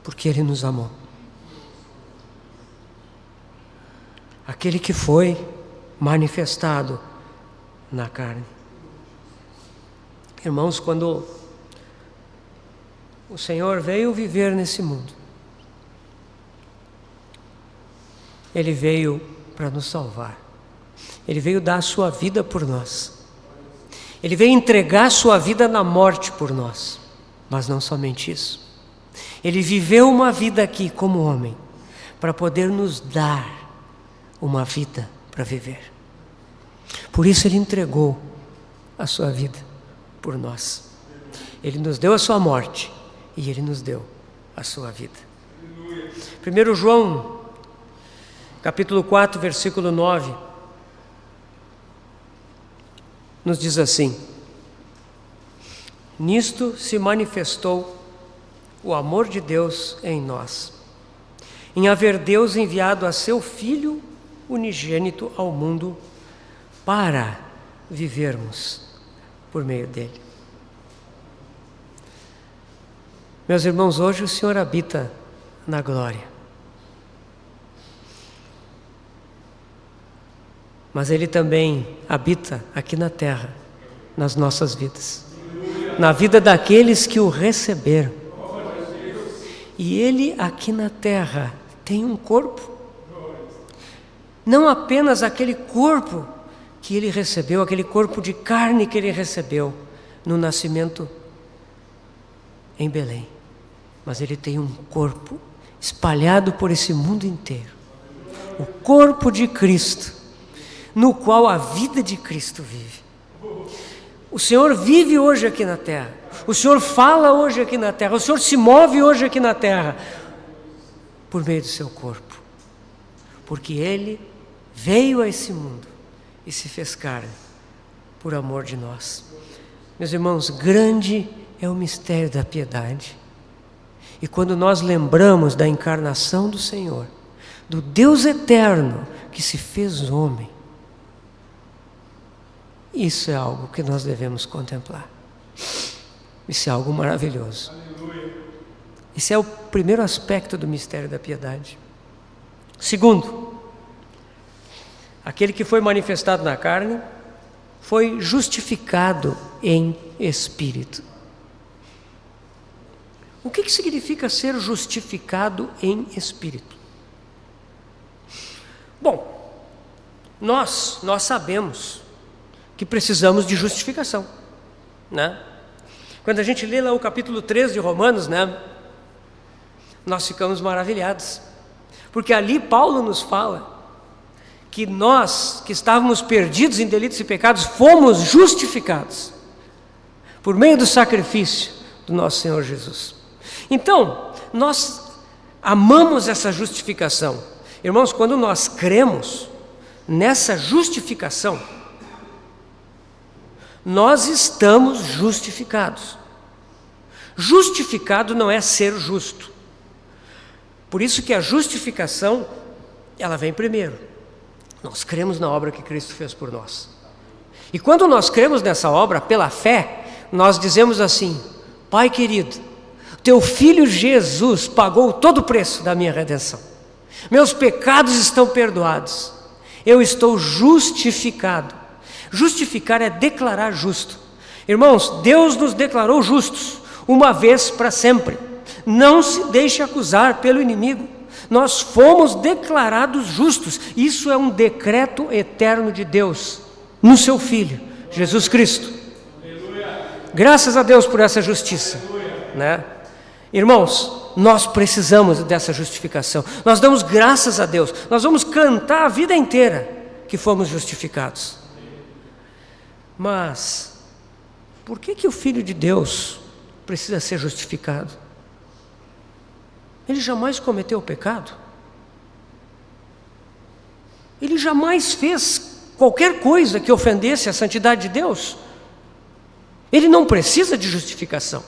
porque Ele nos amou. Aquele que foi manifestado na carne. Irmãos, quando o Senhor veio viver nesse mundo, Ele veio para nos salvar. Ele veio dar a sua vida por nós. Ele veio entregar a sua vida na morte por nós. Mas não somente isso. Ele viveu uma vida aqui como homem, para poder nos dar uma vida para viver. Por isso Ele entregou a sua vida por nós. Ele nos deu a sua morte e Ele nos deu a sua vida. 1 João, capítulo 4, versículo 9, nos diz assim: nisto se manifestou o amor de Deus em nós, em haver Deus enviado a seu Filho unigênito ao mundo para vivermos por meio dele. Meus irmãos, hoje o Senhor habita na glória, mas Ele também habita aqui na terra, nas nossas vidas, na vida daqueles que o receberam. E Ele aqui na terra tem um corpo, não apenas aquele corpo que Ele recebeu, aquele corpo de carne que Ele recebeu no nascimento em Belém, mas Ele tem um corpo espalhado por esse mundo inteiro, o corpo de Cristo, no qual a vida de Cristo vive. O Senhor vive hoje aqui na terra, o Senhor fala hoje aqui na terra, o Senhor se move hoje aqui na terra, por meio do seu corpo, porque Ele veio a esse mundo e se fez carne por amor de nós. Meus irmãos, grande é o mistério da piedade. E quando nós lembramos da encarnação do Senhor, do Deus eterno que se fez homem, isso é algo que nós devemos contemplar. Isso é algo maravilhoso. Esse é o primeiro aspecto do mistério da piedade. Segundo, aquele que foi manifestado na carne foi justificado em espírito. O que significa ser justificado em espírito? Bom, nós sabemos que precisamos de justificação, né? Quando a gente lê lá o capítulo 3 de Romanos, né, nós ficamos maravilhados, porque ali Paulo nos fala que nós, que estávamos perdidos em delitos e pecados, fomos justificados por meio do sacrifício do nosso Senhor Jesus. Então, nós amamos essa justificação. Irmãos, quando nós cremos nessa justificação, nós estamos justificados. Justificado não é ser justo. Por isso que a justificação, ela vem primeiro. Nós cremos na obra que Cristo fez por nós. E quando nós cremos nessa obra, pela fé, nós dizemos assim: Pai querido, Teu Filho Jesus pagou todo o preço da minha redenção. Meus pecados estão perdoados. Eu estou justificado. Justificar é declarar justo. Irmãos, Deus nos declarou justos, uma vez para sempre. Não se deixe acusar pelo inimigo. Nós fomos declarados justos. Isso é um decreto eterno de Deus no seu Filho, Jesus Cristo. Graças a Deus por essa justiça, né? Irmãos, nós precisamos dessa justificação. Nós damos graças a Deus. Nós vamos cantar a vida inteira que fomos justificados. Mas por que o Filho de Deus precisa ser justificado? Ele jamais cometeu pecado. Ele jamais fez qualquer coisa que ofendesse a santidade de Deus. Ele não precisa de justificação.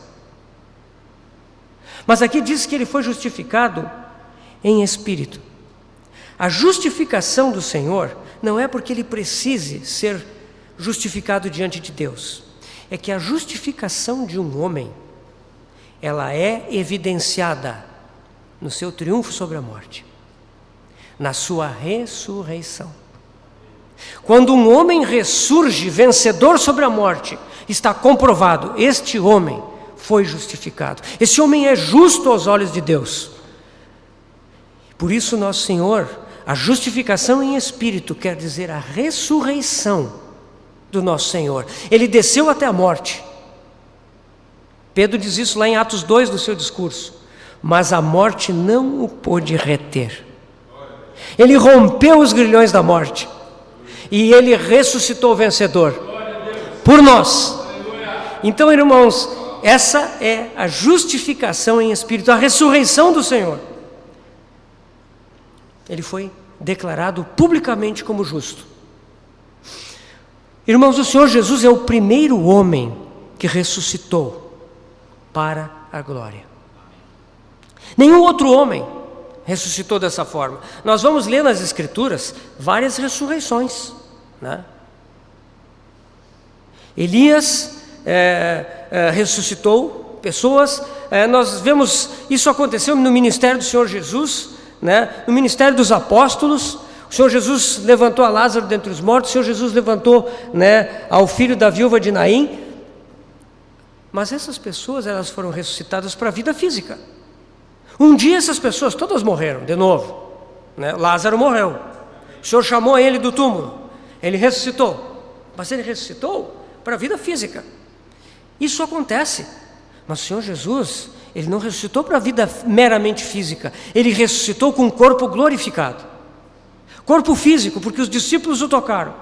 Mas aqui diz que ele foi justificado em espírito. A justificação do Senhor não é porque ele precise ser justificado diante de Deus. É que a justificação de um homem, ela é evidenciada no seu triunfo sobre a morte, na sua ressurreição. Quando um homem ressurge vencedor sobre a morte, está comprovado, este homem foi justificado. Esse homem é justo aos olhos de Deus. Por isso, nosso Senhor, a justificação em espírito quer dizer a ressurreição do nosso Senhor. Ele desceu até a morte. Pedro diz isso lá em Atos 2 no seu discurso. Mas a morte não o pôde reter. Ele rompeu os grilhões da morte. E ele ressuscitou vencedor. Por nós. Então, irmãos, essa é a justificação em espírito, a ressurreição do Senhor. Ele foi declarado publicamente como justo. Irmãos, o Senhor Jesus é o primeiro homem que ressuscitou para a glória. Nenhum outro homem ressuscitou dessa forma. Nós vamos ler nas Escrituras várias ressurreições, né? Elias ressuscitou pessoas. Nós vemos isso aconteceu no ministério do Senhor Jesus, né? No ministério dos apóstolos. O Senhor Jesus levantou a Lázaro dentre os mortos. O Senhor Jesus levantou, né, ao filho da viúva de Naim. Mas essas pessoas, elas foram ressuscitadas para a vida física. Um dia essas pessoas todas morreram de novo, né? Lázaro morreu. O Senhor chamou ele do túmulo. Ele ressuscitou. Mas ele ressuscitou para a vida física. Isso acontece. Mas o Senhor Jesus, ele não ressuscitou para a vida meramente física. Ele ressuscitou com um corpo glorificado. Corpo físico, porque os discípulos o tocaram.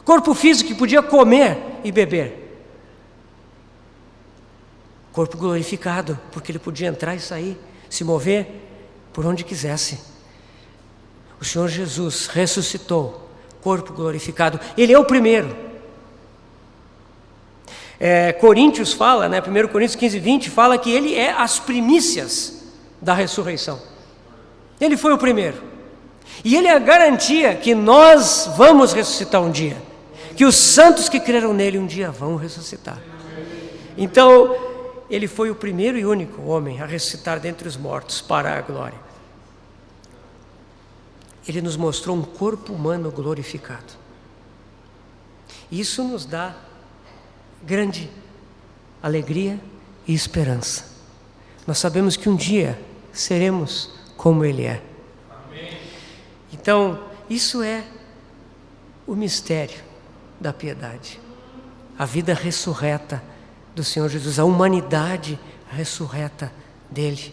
Corpo físico que podia comer e beber. Corpo glorificado, porque ele podia entrar e sair, se mover por onde quisesse. O Senhor Jesus ressuscitou, corpo glorificado. Ele é o primeiro. Coríntios fala, né, 1 Coríntios 15, 20, fala que ele é as primícias da ressurreição. Ele foi o primeiro. E ele é a garantia que nós vamos ressuscitar um dia. Que os santos que creram nele um dia vão ressuscitar. Então, ele foi o primeiro e único homem a ressuscitar dentre os mortos para a glória. Ele nos mostrou um corpo humano glorificado. Isso nos dá grande alegria e esperança. Nós sabemos que um dia seremos como ele é. Então, isso é o mistério da piedade. A vida ressurreta do Senhor Jesus, a humanidade ressurreta dele.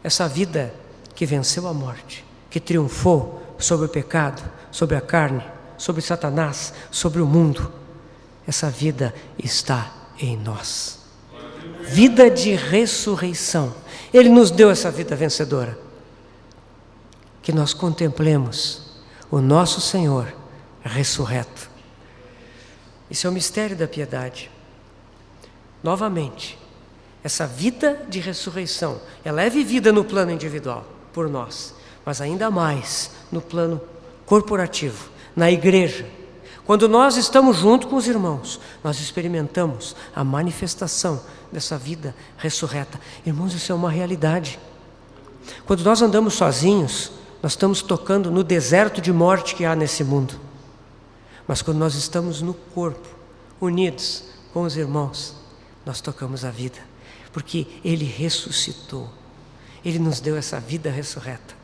Essa vida que venceu a morte, que triunfou sobre o pecado, sobre a carne, sobre Satanás, sobre o mundo, essa vida está em nós. Vida de ressurreição. Ele nos deu essa vida vencedora. Que nós contemplemos o nosso Senhor ressurreto. Isso é o mistério da piedade. Novamente, essa vida de ressurreição, ela é vivida no plano individual, por nós, mas ainda mais no plano corporativo, na igreja. Quando nós estamos junto com os irmãos, nós experimentamos a manifestação dessa vida ressurreta. Irmãos, isso é uma realidade. Quando nós andamos sozinhos, nós estamos tocando no deserto de morte que há nesse mundo. Mas quando nós estamos no corpo, unidos com os irmãos, nós tocamos a vida, porque ele ressuscitou. Ele nos deu essa vida ressurreta.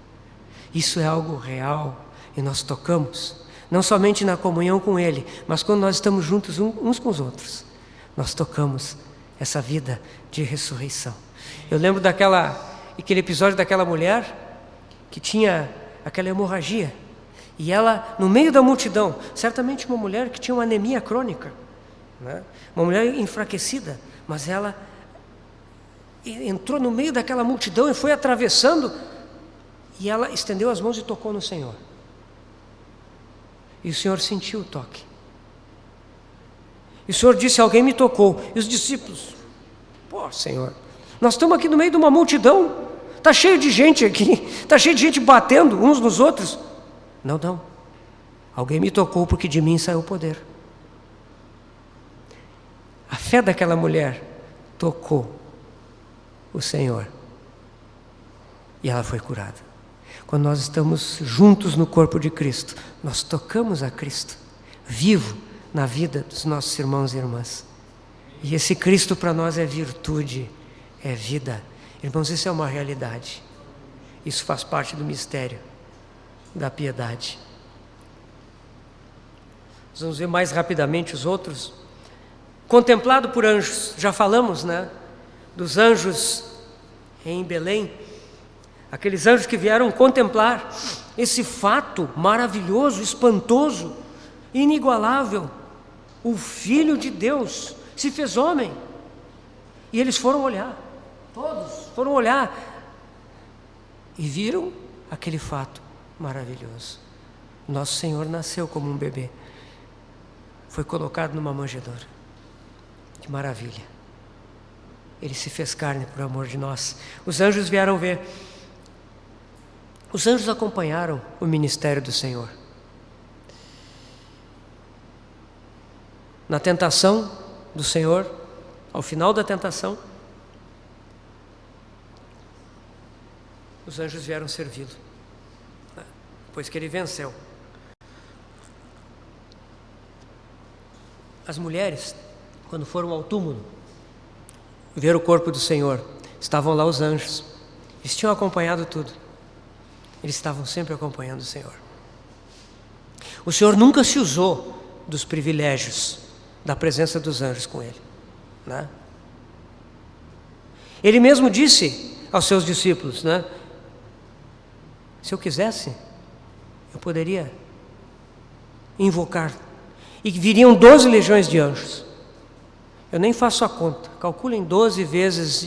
Isso é algo real e nós tocamos, não somente na comunhão com Ele, mas quando nós estamos juntos uns com os outros, nós tocamos essa vida de ressurreição. Eu lembro aquele episódio daquela mulher que tinha aquela hemorragia, e ela, no meio da multidão, certamente uma mulher que tinha uma anemia crônica, né? Uma mulher enfraquecida, mas ela entrou no meio daquela multidão e foi atravessando, e ela estendeu as mãos e tocou no Senhor. E o Senhor sentiu o toque. E o Senhor disse: alguém me tocou. E os discípulos: pô, Senhor, nós estamos aqui no meio de uma multidão, está cheio de gente aqui, está cheio de gente batendo uns nos outros. Não, alguém me tocou porque de mim saiu o poder. A fé daquela mulher tocou o Senhor e ela foi curada. Quando nós estamos juntos no corpo de Cristo, nós tocamos a Cristo, vivo na vida dos nossos irmãos e irmãs. E esse Cristo para nós é virtude, é vida. Irmãos, isso é uma realidade. Isso faz parte do mistério da piedade. Nós vamos ver mais rapidamente os outros. Contemplado por anjos, já falamos, né? Dos anjos em Belém, aqueles anjos que vieram contemplar esse fato maravilhoso, espantoso, inigualável. O Filho de Deus se fez homem. E eles foram olhar, todos foram olhar e viram aquele fato maravilhoso. Nosso Senhor nasceu como um bebê, foi colocado numa manjedoura. Que maravilha! Ele se fez carne por amor de nós. Os anjos vieram ver. Os anjos acompanharam o ministério do Senhor. Na tentação do Senhor, ao final da tentação, os anjos vieram servi-lo, pois que ele venceu. As mulheres, quando foram ao túmulo ver o corpo do Senhor, estavam lá os anjos. Eles tinham acompanhado tudo. Eles estavam sempre acompanhando o Senhor. O Senhor nunca se usou dos privilégios da presença dos anjos com Ele, né? Ele mesmo disse aos seus discípulos, né? Se eu quisesse, eu poderia invocar, e viriam 12 legiões de anjos. Eu nem faço a conta. Calculem 12 vezes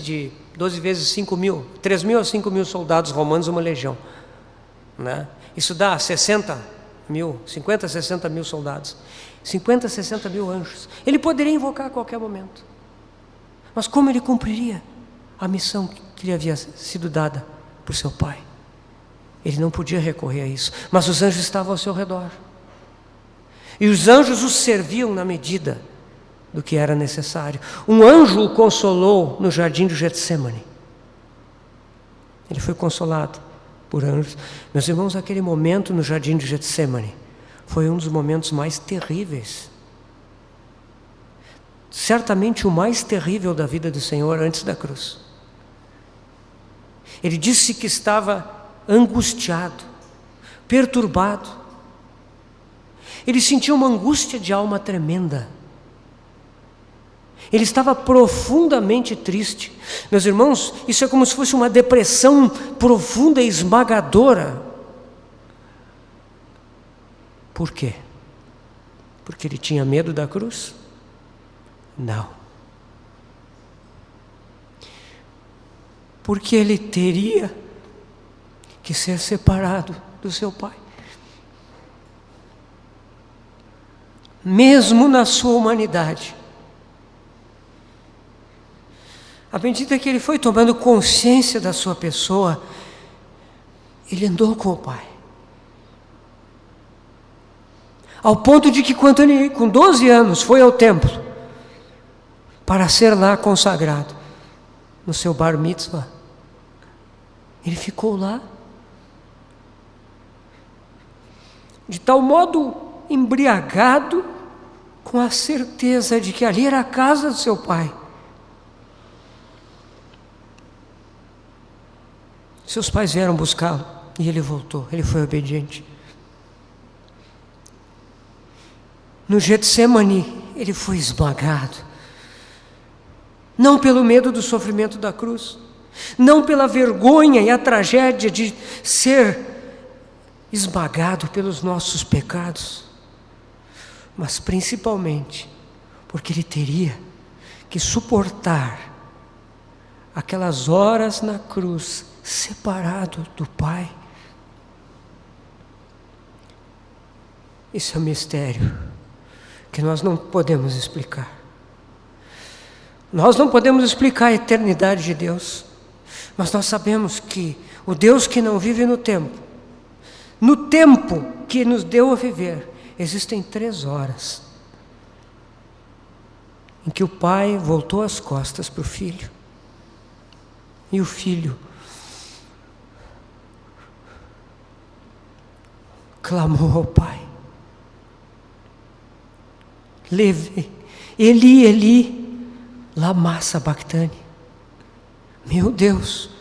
5 mil, 3 mil a 5 mil soldados romanos, uma legião, né? Isso dá 50, 60 mil soldados, 50, 60 mil anjos. Ele poderia invocar a qualquer momento, mas como ele cumpriria a missão que lhe havia sido dada por seu Pai? Ele não podia recorrer a isso, mas os anjos estavam ao seu redor, e os anjos os serviam na medida do que era necessário. Um anjo o consolou no jardim do Getsêmani. Ele foi consolado por anjos. Meus irmãos, aquele momento no jardim do Getsêmani foi um dos momentos mais terríveis, certamente o mais terrível da vida do Senhor antes da cruz. Ele disse que estava angustiado, perturbado. Ele sentia uma angústia de alma tremenda. Ele estava profundamente triste. Meus irmãos, isso é como se fosse uma depressão profunda e esmagadora. Por quê? Porque ele tinha medo da cruz? Não. Porque ele teria que ser separado do seu Pai. Mesmo na sua humanidade. À medida que ele foi tomando consciência da sua pessoa, ele andou com o Pai. Ao ponto de que quando ele, com 12 anos, foi ao templo para ser lá consagrado, no seu bar mitzvah, ele ficou lá, de tal modo embriagado, com a certeza de que ali era a casa do seu Pai. Seus pais vieram buscá-lo e ele voltou, ele foi obediente. No Getsemane, ele foi esmagado. Não pelo medo do sofrimento da cruz, não pela vergonha e a tragédia de ser esmagado pelos nossos pecados, mas principalmente porque ele teria que suportar aquelas horas na cruz, separado do Pai. Isso é um mistério que nós não podemos explicar. Nós não podemos explicar a eternidade de Deus, mas nós sabemos que o Deus que não vive no tempo que nos deu a viver, existem 3 horas em que o Pai voltou as costas para o Filho, e o Filho clamou ao Pai: Leve, Eli, Eli, lama sabachthani. Meu Deus,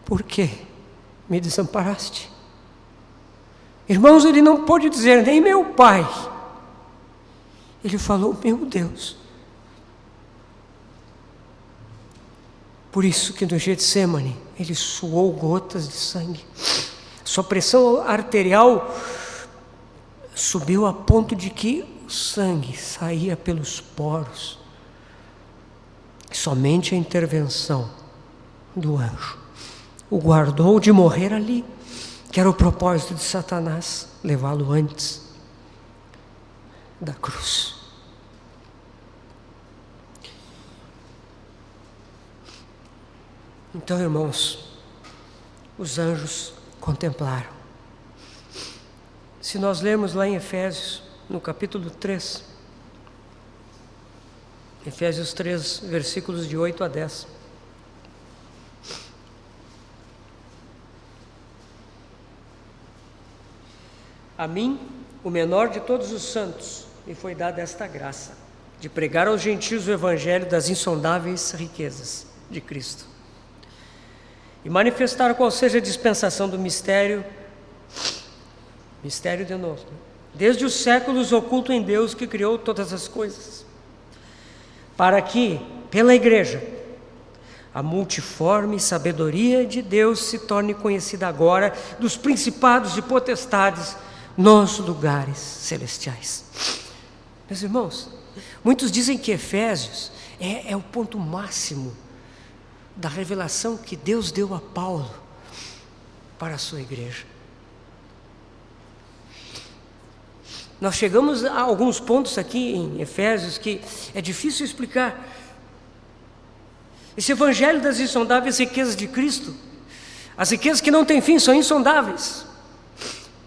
por que me desamparaste? Irmãos, ele não pôde dizer nem meu Pai. Ele falou, meu Deus. Por isso que no Getsemane ele suou gotas de sangue. Sua pressão arterial subiu a ponto de que o sangue saía pelos poros. Somente a intervenção do anjo o guardou de morrer ali, que era o propósito de Satanás, levá-lo antes da cruz. Então, irmãos, os anjos contemplaram. Se nós lermos lá em Efésios, no capítulo 3, Efésios 3, versículos de 8 a 10. A mim, o menor de todos os santos, me foi dada esta graça, de pregar aos gentios o evangelho das insondáveis riquezas de Cristo, e manifestar qual seja a dispensação do mistério de novo, desde os séculos oculto em Deus que criou todas as coisas, para que, pela igreja, a multiforme sabedoria de Deus se torne conhecida agora dos principados e potestades nos lugares celestiais. Meus irmãos, muitos dizem que Efésios é o ponto máximo da revelação que Deus deu a Paulo para a sua igreja. Nós chegamos a alguns pontos aqui em Efésios que é difícil explicar. Esse evangelho das insondáveis riquezas de Cristo, as riquezas que não têm fim, são insondáveis.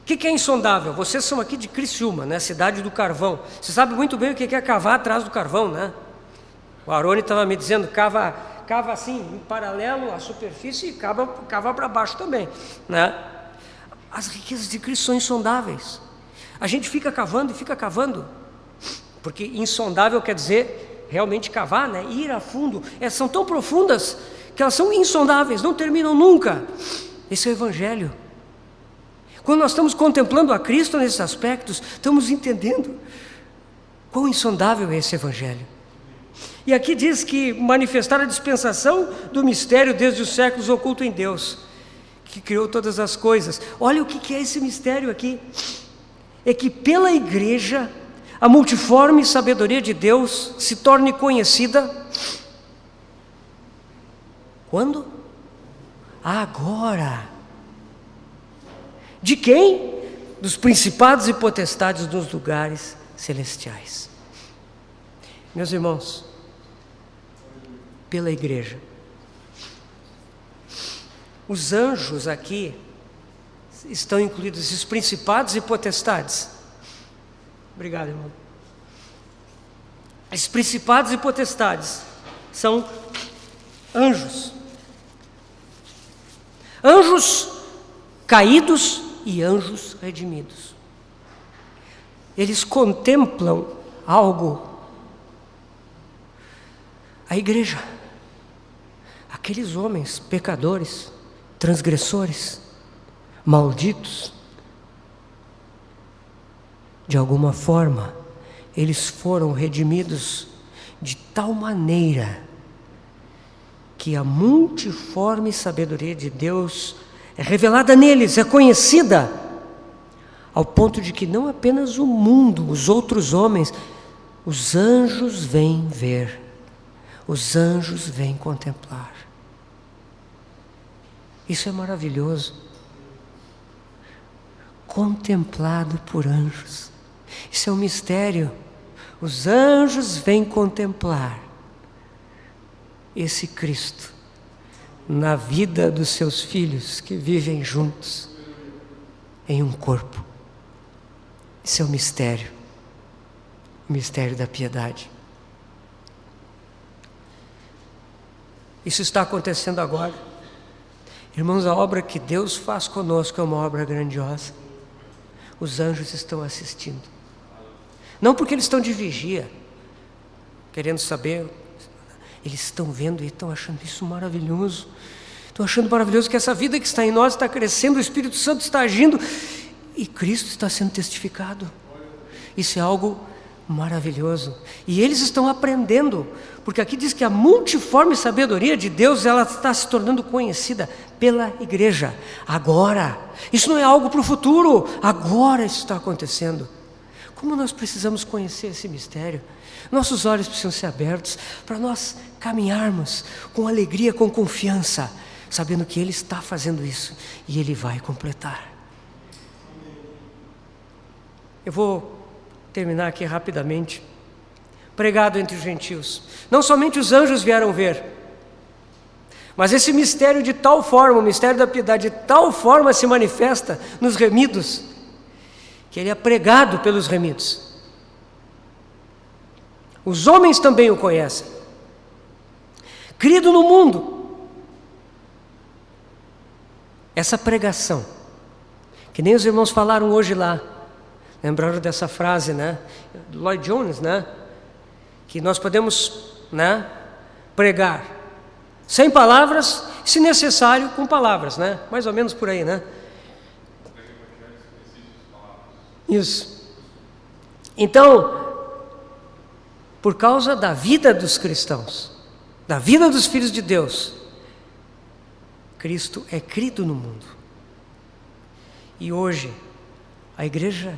O que é insondável? Vocês são aqui de Criciúma, né? Cidade do carvão. Você sabe muito bem o que é cavar atrás do carvão, né? O Aroni estava me dizendo, cava assim, em paralelo à superfície e cava para baixo também, né? As riquezas de Cristo são insondáveis. A gente fica cavando, porque insondável quer dizer realmente cavar, né? Ir a fundo. Elas são tão profundas que elas são insondáveis, não terminam nunca. Esse é o evangelho. Quando nós estamos contemplando a Cristo nesses aspectos, estamos entendendo quão insondável é esse evangelho. E aqui diz que manifestar a dispensação do mistério desde os séculos oculto em Deus, que criou todas as coisas. Olha o que é esse mistério aqui. É que pela igreja, a multiforme sabedoria de Deus se torne conhecida. Quando? Agora. De quem? Dos principados e potestades dos lugares celestiais. Meus irmãos, pela igreja. Os anjos aqui estão incluídos, esses principados e potestades. Obrigado, irmão. Esses principados e potestades são anjos. Anjos caídos e anjos redimidos. Eles contemplam algo. A igreja. aqueles homens pecadores, transgressores, malditos, de alguma forma, eles foram redimidos de tal maneira que a multiforme sabedoria de Deus é revelada neles, é conhecida, ao ponto de que não apenas o mundo, os outros homens, os anjos vêm ver, os anjos vêm contemplar. Isso é maravilhoso. Contemplado por anjos. Isso é um mistério. Os anjos vêm contemplar esse Cristo na vida dos seus filhos que vivem juntos em um corpo. Isso é um mistério. O mistério da piedade. Isso está acontecendo agora. Irmãos, a obra que Deus faz conosco é uma obra grandiosa. Os anjos estão assistindo. Não porque eles estão de vigia, querendo saber. Eles estão vendo e estão achando isso maravilhoso. Estão achando maravilhoso que essa vida que está em nós está crescendo, o Espírito Santo está agindo e Cristo está sendo testificado. Isso é algo maravilhoso. E eles estão aprendendo, porque aqui diz que a multiforme sabedoria de Deus, ela está se tornando conhecida pela igreja. Agora, isso não é algo para o futuro, agora isso está acontecendo. Como nós precisamos conhecer esse mistério? Nossos olhos precisam ser abertos para nós caminharmos com alegria, com confiança, sabendo que Ele está fazendo isso e Ele vai completar. Eu vou terminar aqui rapidamente. Pregado entre os gentios. Não somente os anjos vieram ver, mas esse mistério de tal forma, o mistério da piedade de tal forma se manifesta nos remidos, que ele é pregado pelos remidos. Os homens também o conhecem. Crido no mundo. Essa pregação, que nem os irmãos falaram hoje lá, lembraram dessa frase, né? Lloyd Jones, né? Que nós podemos, né, pregar sem palavras, se necessário, com palavras, né? Mais ou menos por aí, né? Isso. Então, por causa da vida dos cristãos, da vida dos filhos de Deus, Cristo é crido no mundo. E hoje, a igreja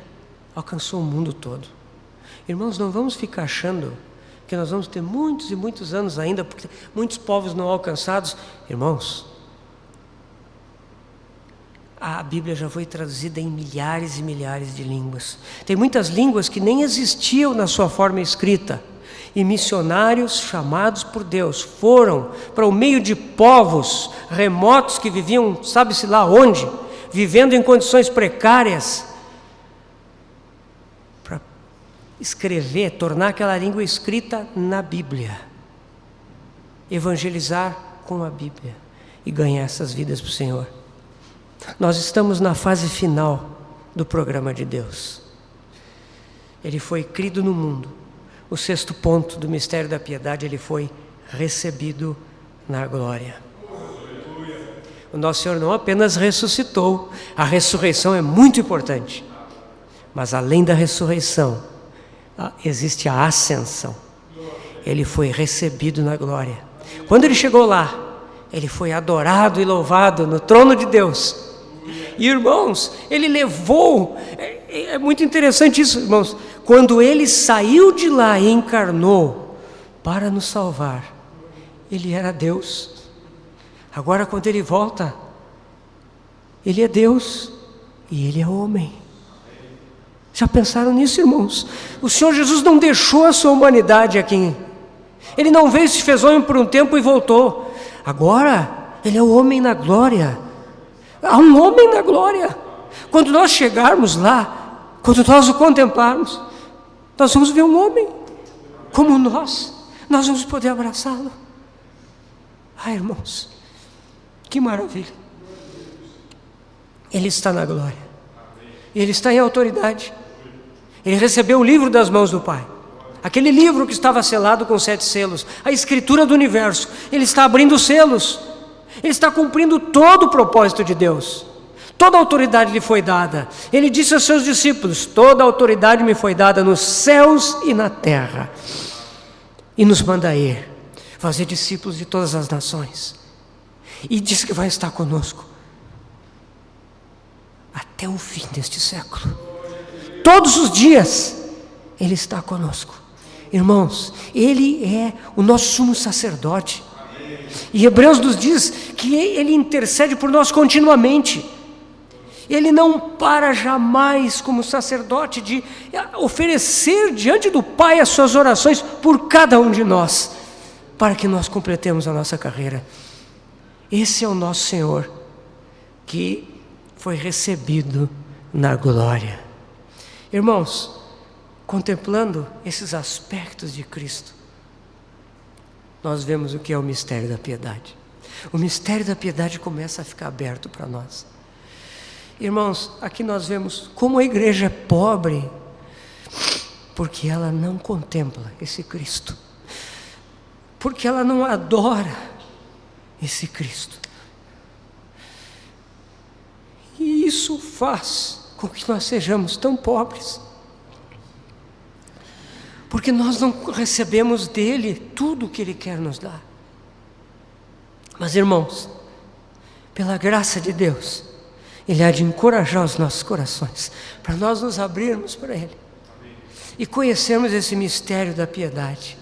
alcançou o mundo todo. Irmãos, não vamos ficar achando que nós vamos ter muitos e muitos anos ainda, porque muitos povos não alcançados. Irmãos, a Bíblia já foi traduzida em milhares e milhares de línguas. Tem muitas línguas que nem existiam na sua forma escrita. E missionários chamados por Deus foram para o meio de povos remotos que viviam, sabe-se lá onde, vivendo em condições precárias, para escrever, tornar aquela língua escrita na Bíblia, evangelizar com a Bíblia e ganhar essas vidas para o Senhor. Nós estamos na fase final do programa de Deus. Ele foi crido no mundo. O sexto ponto do mistério da piedade, ele foi recebido na glória. O nosso Senhor não apenas ressuscitou, a ressurreição é muito importante, mas além da ressurreição, existe a ascensão. Ele foi recebido na glória. Quando ele chegou lá, ele foi adorado e louvado no trono de Deus. E irmãos, ele levou, é muito interessante isso, irmãos, quando ele saiu de lá e encarnou para nos salvar, ele era Deus. Agora quando ele volta, ele é Deus e ele é homem. Já pensaram nisso, irmãos? O Senhor Jesus não deixou a sua humanidade aqui. Ele não veio, se fez homem por um tempo e voltou. Agora, ele é o homem na glória. Há um homem na glória. Quando nós chegarmos lá, quando nós o contemplarmos, nós vamos ver um homem como nós vamos poder abraçá-lo. Irmãos, que maravilha. Ele está na glória. Ele está em autoridade. Ele recebeu o livro das mãos do Pai. Aquele livro que estava selado com 7 selos, a escritura do universo, ele está abrindo selos, ele está cumprindo todo o propósito de Deus. Toda a autoridade lhe foi dada. Ele disse aos seus discípulos: toda a autoridade me foi dada nos céus e na terra. E nos manda ir, fazer discípulos de todas as nações. E diz que vai estar conosco até o fim deste século. Todos os dias Ele está conosco. Irmãos, Ele é o nosso sumo sacerdote. E Hebreus nos diz que Ele intercede por nós continuamente. Ele não para jamais como sacerdote de oferecer diante do Pai as suas orações por cada um de nós, para que nós completemos a nossa carreira. Esse é o nosso Senhor, que foi recebido na glória. Irmãos, contemplando esses aspectos de Cristo, nós vemos o que é o mistério da piedade. O mistério da piedade começa a ficar aberto para nós. Irmãos, aqui nós vemos como a igreja é pobre, porque ela não contempla esse Cristo, porque ela não adora esse Cristo. E isso faz com que nós sejamos tão pobres, porque nós não recebemos dele tudo o que ele quer nos dar. Mas, irmãos, pela graça de Deus, Ele há de encorajar os nossos corações, para nós nos abrirmos para Ele e conhecermos esse mistério da piedade.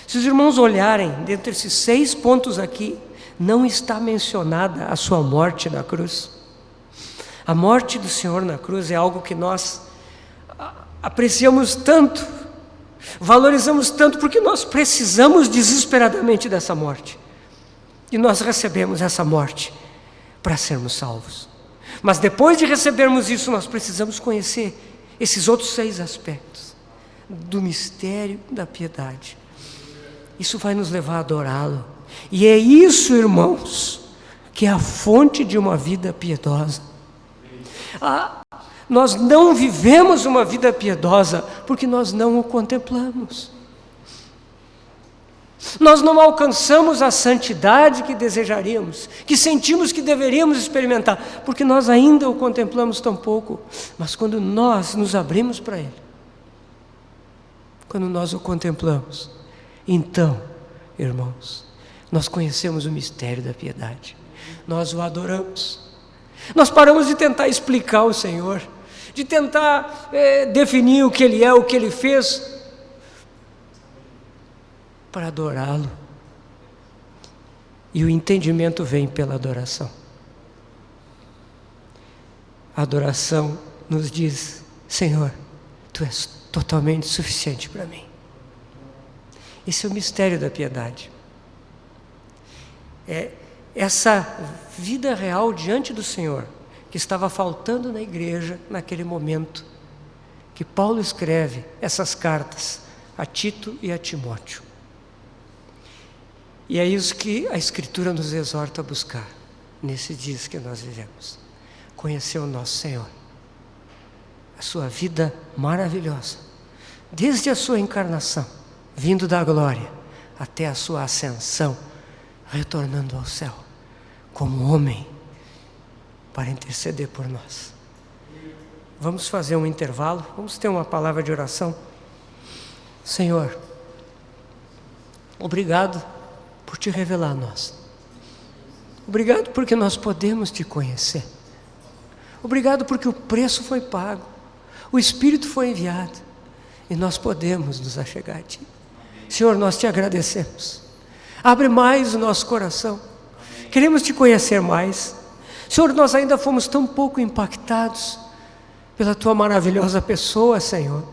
Se os irmãos olharem, dentre esses 6 pontos aqui, não está mencionada a sua morte na cruz. A morte do Senhor na cruz é algo que nós apreciamos tanto, valorizamos tanto, porque nós precisamos desesperadamente dessa morte. E nós recebemos essa morte para sermos salvos. Mas depois de recebermos isso, nós precisamos conhecer esses outros 6 aspectos do mistério da piedade. Isso vai nos levar a adorá-lo. E é isso, irmãos, que é a fonte de uma vida piedosa. Nós não vivemos uma vida piedosa porque nós não o contemplamos. Nós não alcançamos a santidade que desejaríamos, que sentimos que deveríamos experimentar, porque nós ainda o contemplamos tão pouco. Mas quando nós nos abrimos para Ele, quando nós o contemplamos, então, irmãos, nós conhecemos o mistério da piedade, nós o adoramos. Nós paramos de tentar explicar o Senhor, de tentar definir o que Ele é, o que Ele fez, para adorá-lo. E o entendimento vem pela adoração. A adoração nos diz: Senhor, Tu és totalmente suficiente para mim. Esse é o mistério da piedade. É essa vida real diante do Senhor que estava faltando na igreja naquele momento que Paulo escreve essas cartas a Tito e a Timóteo. E é isso que a Escritura nos exorta a buscar nesses dias que nós vivemos. Conhecer o nosso Senhor, a sua vida maravilhosa, desde a sua encarnação, vindo da glória, até a sua ascensão, retornando ao céu, como homem, para interceder por nós. Vamos fazer um intervalo, vamos ter uma palavra de oração. Senhor, obrigado por Te revelar a nós. Obrigado porque nós podemos Te conhecer. Obrigado porque o preço foi pago, o Espírito foi enviado e nós podemos nos achegar a Ti. Senhor, nós Te agradecemos. Abre mais o nosso coração. Queremos Te conhecer mais. Senhor, nós ainda fomos tão pouco impactados pela Tua maravilhosa pessoa, Senhor.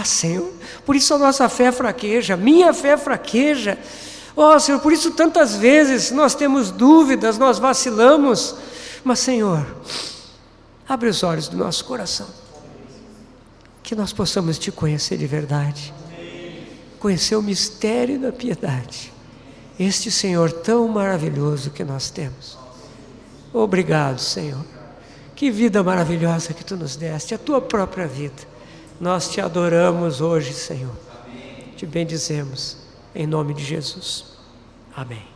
Senhor, por isso a nossa fé fraqueja, minha fé fraqueja. Senhor, por isso tantas vezes nós temos dúvidas, nós vacilamos. Mas, Senhor, abre os olhos do nosso coração, que nós possamos Te conhecer de verdade, conhecer o mistério da piedade, este Senhor tão maravilhoso que nós temos. Obrigado, Senhor. Que vida maravilhosa que Tu nos deste, a Tua própria vida. Nós te adoramos hoje, Senhor. Te bendizemos, em nome de Jesus. Amém.